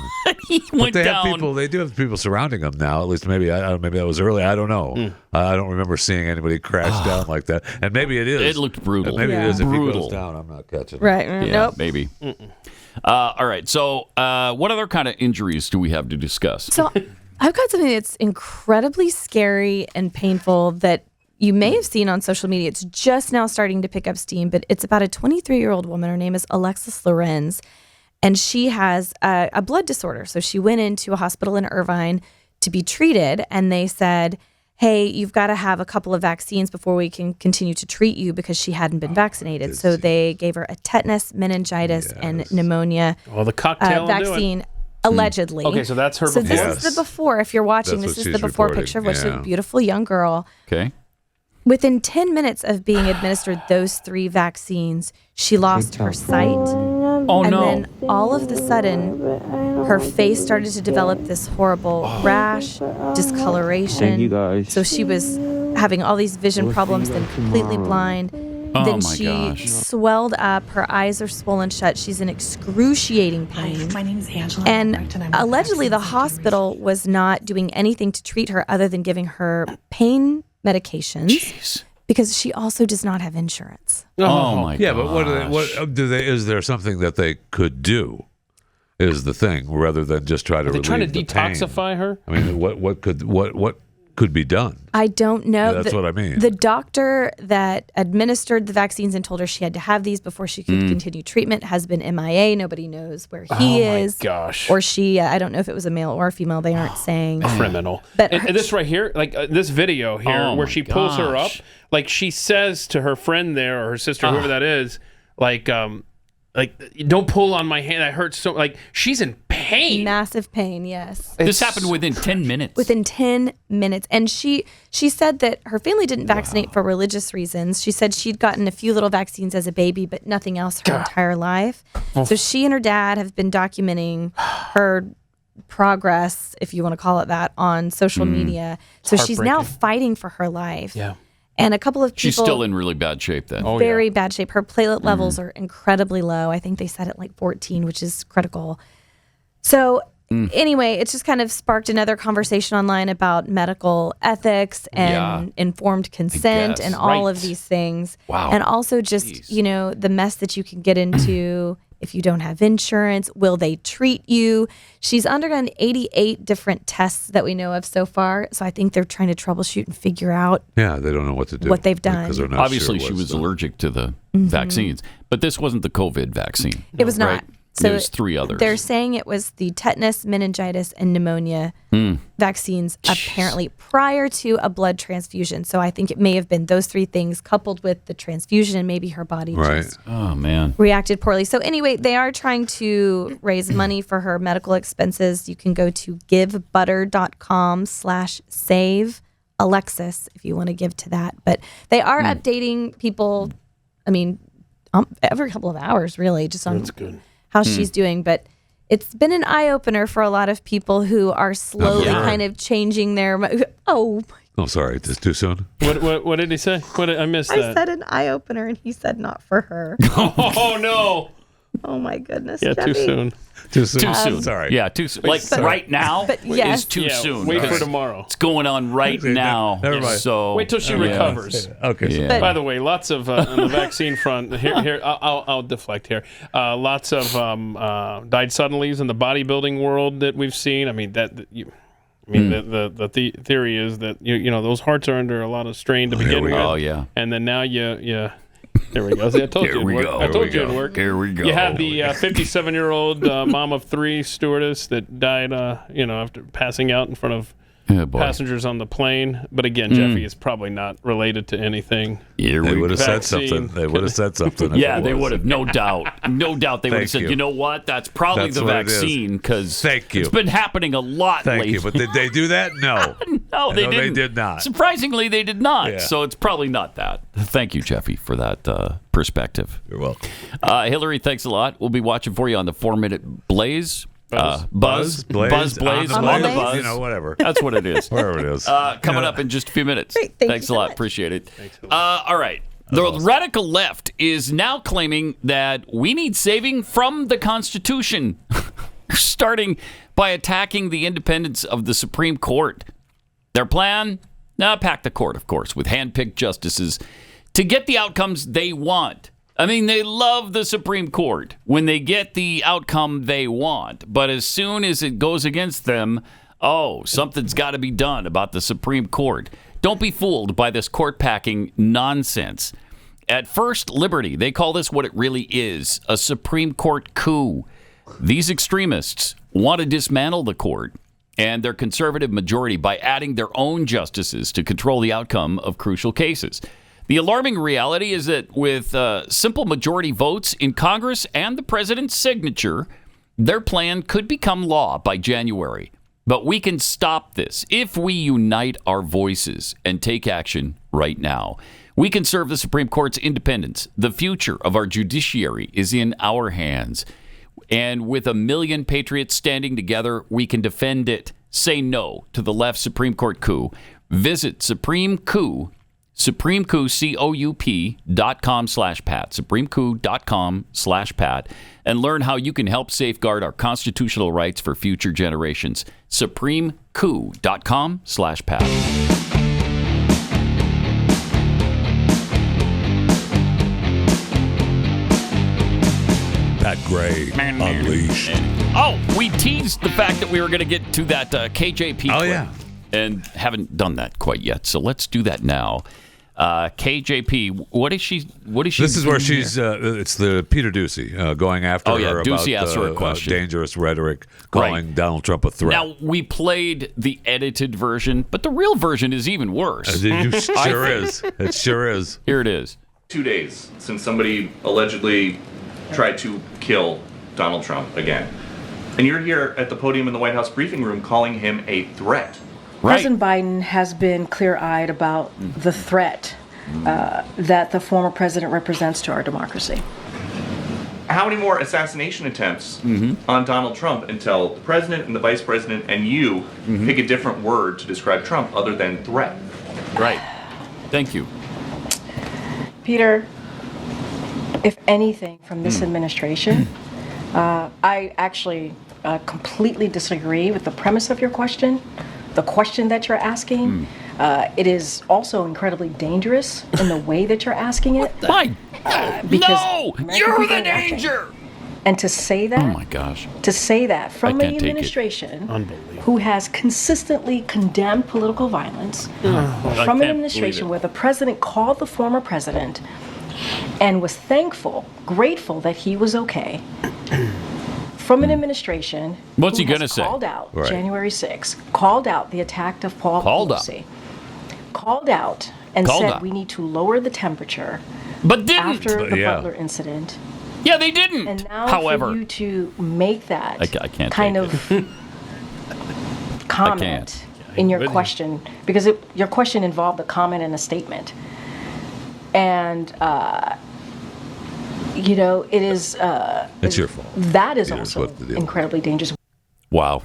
He went they down. They do have people surrounding him now. At least maybe maybe that was early. I don't know. I don't remember seeing anybody crash down like that. And maybe it is. It looked brutal. Maybe it is. If he Brutal. goes down, I'm not catching. Right. It. Yeah, Nope. maybe. All right. So, what other kind of injuries do we have to discuss? So I've got something that's incredibly scary and painful that you may have seen on social media. It's just now starting to pick up steam, but it's about a 23-year-old woman. Her name is Alexis Lorenz, and she has a blood disorder. So she went into a hospital in Irvine to be treated, and they said, hey, you've got to have a couple of vaccines before we can continue to treat you, because she hadn't been vaccinated. So they gave her a tetanus, meningitis, and pneumonia the cocktail vaccine. Allegedly. Okay, so that's her So before. this is the before. If you're watching, That's this what is the she's before reporting. picture of which Yeah. a beautiful young girl. Okay. Within 10 minutes of being administered those 3 vaccines, she lost her sight. Oh, and no. then all of the sudden, her face started to develop this horrible rash, discoloration. Thank you, guys. So she was having all these vision problems, then completely blind. Oh, then my she gosh. swelled up. Her eyes are swollen shut. She's in excruciating pain. My name is Angela. And allegedly, the hospital was not doing anything to treat her other than giving her pain medications because she also does not have insurance. Oh my god. Yeah, but what do they? Is there something that they could do? Is the thing rather than just try to? Are they trying to relieve the pain? detoxify her? I mean, what could be done? I don't know. Yeah, that's what I mean. The doctor that administered the vaccines and told her she had to have these before she could continue treatment has been MIA. Nobody knows where he is. Oh my gosh. Or she. I don't know if it was a male or a female. They aren't saying. Criminal. But and this right here, like this video here, Oh where my she pulls her up, gosh. like she says to her friend there or her sister, whoever that is, like don't pull on my hand. That hurts so. Like she's in pain. Massive pain. Yes. This happened within 10 minutes. Within 10 minutes. And she said that her family didn't vaccinate for religious reasons. She said she'd gotten a few little vaccines as a baby, but nothing else her entire life. So she and her dad have been documenting her progress, if you want to call it that, on social media. So she's now Heartbreaking. fighting for her life. Yeah. And a couple of people. She's still in really bad shape then. Very bad shape. Her platelet levels are incredibly low. I think they said at like 14, which is critical. So anyway, it's just kind of sparked another conversation online about medical ethics and informed consent and all of these things. Wow. And also just, the mess that you can get into if you don't have insurance. Will they treat you? She's undergone 88 different tests that we know of so far. So I think they're trying to troubleshoot and figure out they don't know what to do. What they've done. Because they're not Obviously, sure she was done. allergic to the vaccines. But this wasn't the COVID vaccine. It was not. Right? So there's 3 others. They're saying it was the tetanus, meningitis, and pneumonia vaccines apparently prior to a blood transfusion. So I think it may have been those 3 things coupled with the transfusion, and maybe her body just reacted poorly. So anyway, they are trying to raise money for her medical expenses. You can go to givebutter.com/save Alexis if you want to give to that. But they are updating people, every couple of hours, really, just on how she's doing. But it's been an eye-opener for a lot of people who are slowly kind of changing their... Oh, sorry. Is it too soon? What did he say? I missed that. I said an eye-opener, and he said not for her. Oh, no. Oh, my goodness. Yeah, Jeffy. too soon. Too soon. Too soon. Sorry. Yeah, too soon. Like right now But yes. is too soon. Wait for tomorrow. It's going on right now. Never mind. So wait till she recovers. Okay. Yeah. By the way, lots of on the vaccine front. Here, I'll deflect here. Lots of died suddenlies in the bodybuilding world that we've seen. The theory is that those hearts are under a lot of strain to begin with. Oh yeah. And then now there we go. See, I told you it'd work. I told you it'd work. Here we go. You had the 57-year-old mom of 3 stewardess that died, after passing out in front of passengers on the plane. But again, Jeffy is probably not related to anything. They would have said something. They would have said something. Yeah, they would have. No doubt. No doubt they would have said, you know what? That's probably the vaccine because it's been happening a lot lately. Thank you. But did they do that? No. No, they didn't. They did not. Surprisingly, they did not. Yeah. So it's probably not that. Thank you, Jeffy, for that perspective. You're welcome. Hillary, thanks a lot. We'll be watching for you on the 4-minute Blaze. Blaze. On the Buzz. Whatever. That's what it is. Wherever it is. Coming up in just a few minutes. Great, thanks you a lot. much. Appreciate it. All right. The radical left is now claiming that we need saving from the Constitution, starting by attacking the independence of the Supreme Court. Their plan? Pack the court, of course, with hand-picked justices to get the outcomes they want. They love the Supreme Court when they get the outcome they want. But as soon as it goes against them, something's got to be done about the Supreme Court. Don't be fooled by this court-packing nonsense. At First Liberty, they call this what it really is, a Supreme Court coup. These extremists want to dismantle the court and their conservative majority by adding their own justices to control the outcome of crucial cases. The alarming reality is that with simple majority votes in Congress and the president's signature, their plan could become law by January. But we can stop this if we unite our voices and take action right now. We can serve the Supreme Court's independence. The future of our judiciary is in our hands. And with 1 million patriots standing together, we can defend it. Say no to the left Supreme Court coup. Visit supremecoup.com/Pat. supremecoup.com/Pat. And learn how you can help safeguard our constitutional rights for future generations. supremecoup.com/Pat. Pat Gray Unleashed. We teased the fact that we were going to get to that KJP clip. Oh, yeah. And haven't done that quite yet. So let's do that now. KJP, what is she? This is where she's. It's the Peter Doocy going after her Doocy about asked her a question. Dangerous rhetoric, calling Donald Trump a threat. Now we played the edited version, but the real version is even worse. It sure is. It sure is. Here it is. 2 days since somebody allegedly tried to kill Donald Trump again, and you're here at the podium in the White House briefing room calling him a threat. President Biden has been clear-eyed about the threat that the former president represents to our democracy. How many more assassination attempts on Donald Trump until the president and the vice president and you pick a different word to describe Trump other than threat? Right. Thank you. Peter, if anything from this administration, I actually completely disagree with the premise of your question, the question that you're asking. It is also incredibly dangerous in the way that you're asking it. Why? Because No! You're the danger! And to say that, Oh my gosh. to say that from I an can't take it. administration who has consistently condemned political violence, I from an can't administration believe where the president called the former president and was thankful, grateful that he was okay, from an administration What's who he gonna has say? called out Right. January 6th, called out the attack of Paul Called out. Pelosi, called out and Called said out. we need to lower the temperature But didn't. after the yeah. Butler incident. Yeah, they didn't. And now However, for you to make that I can't kind take of comment in your question, because your question involved a comment and a statement. And, it is... It's your fault. that is Peter's also what to do. incredibly dangerous. Wow.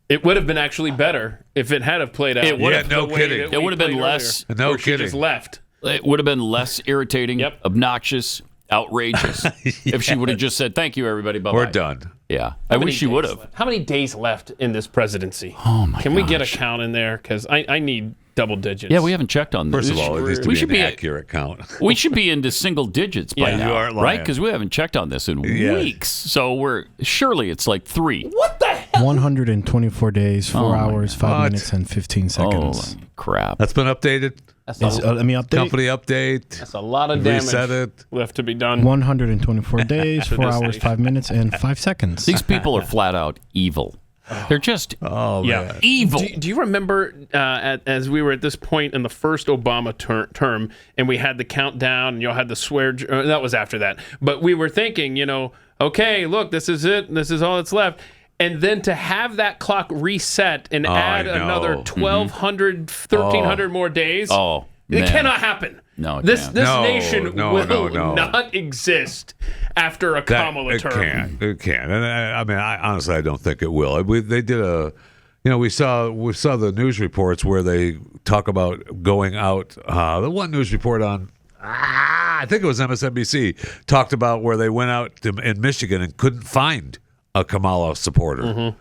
It would have been actually better if it had have played out. It would have. Yeah, no kidding. It would have been less. No or she kidding. just left. It would have been less irritating, obnoxious, outrageous if she would have just said, "Thank you, everybody. Bye bye. We're done." Yeah, How I many wish she days would have. left? How many days left in this presidency? Oh my Can we get a gosh. count in there? Because I need double digits. Yeah, we haven't checked on this. First of all, it needs to we be should an be accurate count. We should be into single digits by Yeah, now, you aren't lying. right? Because we haven't checked on this in weeks. So surely it's like 3. What the hell? 124 days, 4 Oh my hours, 5 God. minutes, and 15 seconds. Holy crap! That's been updated. Let me update. Company update. That's a lot of damage Reset it. left to be done. 124 days, 4 this hours, nation. 5 minutes, and 5 seconds. These people are flat out evil. They're just Oh Yeah. man. evil. Do you remember as we were at this point in the first Obama term and we had the countdown and y'all had the swear? That was after that. But we were thinking, okay, look, this is it. This is all that's left. And then to have that clock reset and add I know. another 1,200, 1,300 more days. Oh, It man. cannot happen. No, it this can't. No, nation no, will no. not exist after a Kamala it term. can't. It can't. And I honestly, I don't think it will. They did we saw the news reports where they talk about going out. The one news report on, I think it was MSNBC, talked about where they went out in Michigan and couldn't find a Kamala supporter.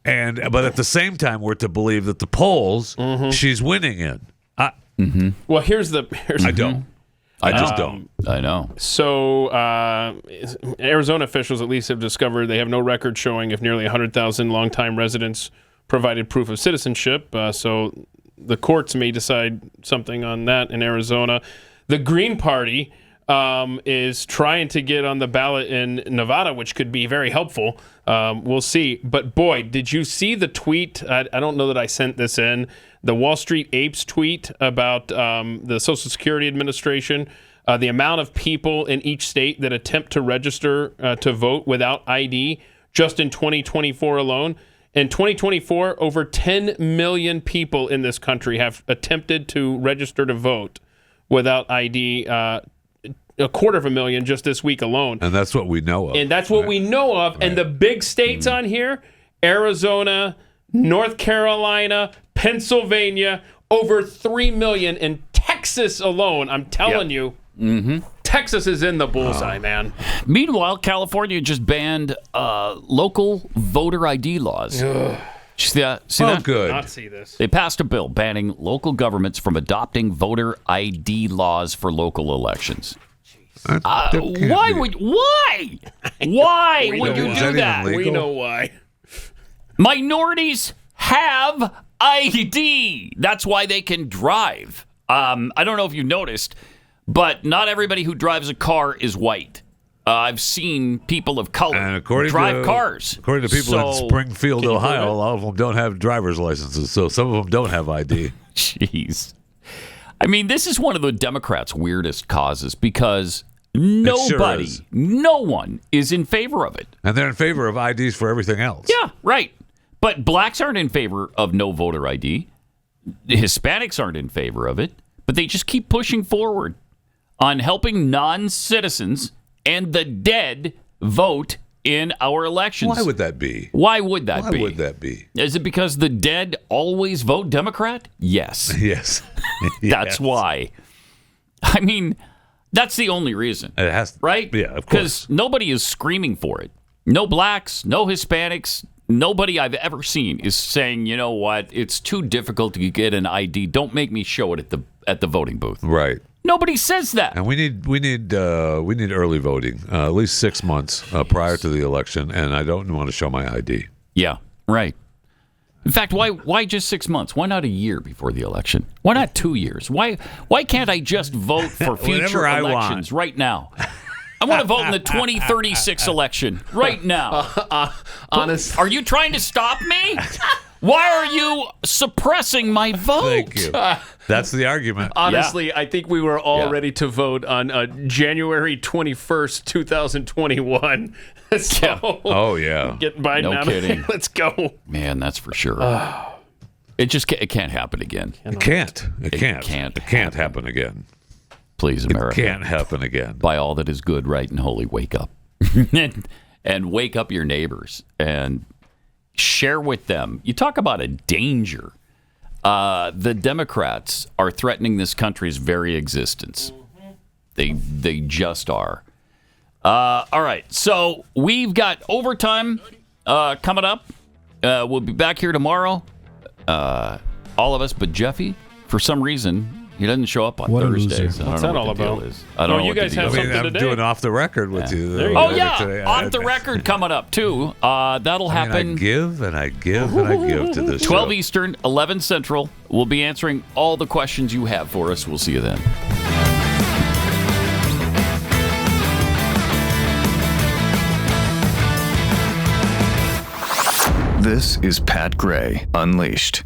But at the same time, we're to believe that the polls she's winning in. Well, here's I don't. I just don't. I know. So, Arizona officials at least have discovered they have no record showing if nearly 100,000 longtime residents provided proof of citizenship. So, the courts may decide something on that in Arizona. The Green Party is trying to get on the ballot in Nevada, which could be very helpful. We'll see. But boy, did you see the tweet? I don't know that I sent this in. The Wall Street Apes tweet about the Social Security Administration, the amount of people in each state that attempt to register to vote without ID just in 2024 alone. In 2024, over 10 million people in this country have attempted to register to vote without ID. 250,000 just this week alone. And that's what we know of. And that's what we know of. And the big states on here, Arizona, North Carolina, Pennsylvania, over 3 million. In Texas alone, I'm telling you, Texas is in the bullseye, man. Meanwhile, California just banned local voter ID laws. See that? Good. Not see this. They passed a bill banning local governments from adopting voter ID laws for local elections. Why would you do that? We know why. Minorities have ID. That's why they can drive. I don't know if you noticed, but not everybody who drives a car is white. I've seen people of color drive cars. According to people in Springfield, Ohio, a lot of them don't have driver's licenses, so some of them don't have ID. Jeez. I mean, this is one of the Democrats' weirdest causes because nobody, no one is in favor of it. And they're in favor of IDs for everything else. Yeah, right. But blacks aren't in favor of no voter ID. The Hispanics aren't in favor of it. But they just keep pushing forward on helping non-citizens and the dead vote in our elections. Why would that be? Why would that be? Why would that be? Is it because the dead always vote Democrat? Yes. Yes. That's why. I mean, that's the only reason. It has, right? Yeah, of course. Because nobody is screaming for it. No blacks, no Hispanics, nobody I've ever seen is saying, you know what, it's too difficult to get an ID. Don't make me show it at the voting booth. Right. Nobody says that. And we need early voting, at least 6 months prior to the election, and I don't want to show my ID. Yeah, right. In fact, why just 6 months? Why not a year before the election? Why not 2 years? Why can't I just vote for future elections right now? I want to vote in the 2036 election right now. Honest. Are you trying to stop me? Why are you suppressing my vote? Thank you. That's the argument. Honestly, I think we were all ready to vote on January 21st, 2021. So, oh, yeah. Get Biden out of here. Let's go. Man, that's for sure. It can't happen again. It can't happen again. Please, America. It can't happen again. By all that is good, right, and holy, wake up. and wake up your neighbors and share with them. You talk about a danger. The Democrats are threatening this country's very existence. They just are. All right, so we've got overtime coming up. We'll be back here tomorrow. All of us, but Jeffy, for some reason, he doesn't show up on Thursdays. What's that all about? I don't know. You guys have something I'm today. doing off the record with you. Oh yeah, off the record coming up too. That'll happen. I give to this 12 show. Eastern, 11 Central. We'll be answering all the questions you have for us. We'll see you then. This is Pat Gray Unleashed.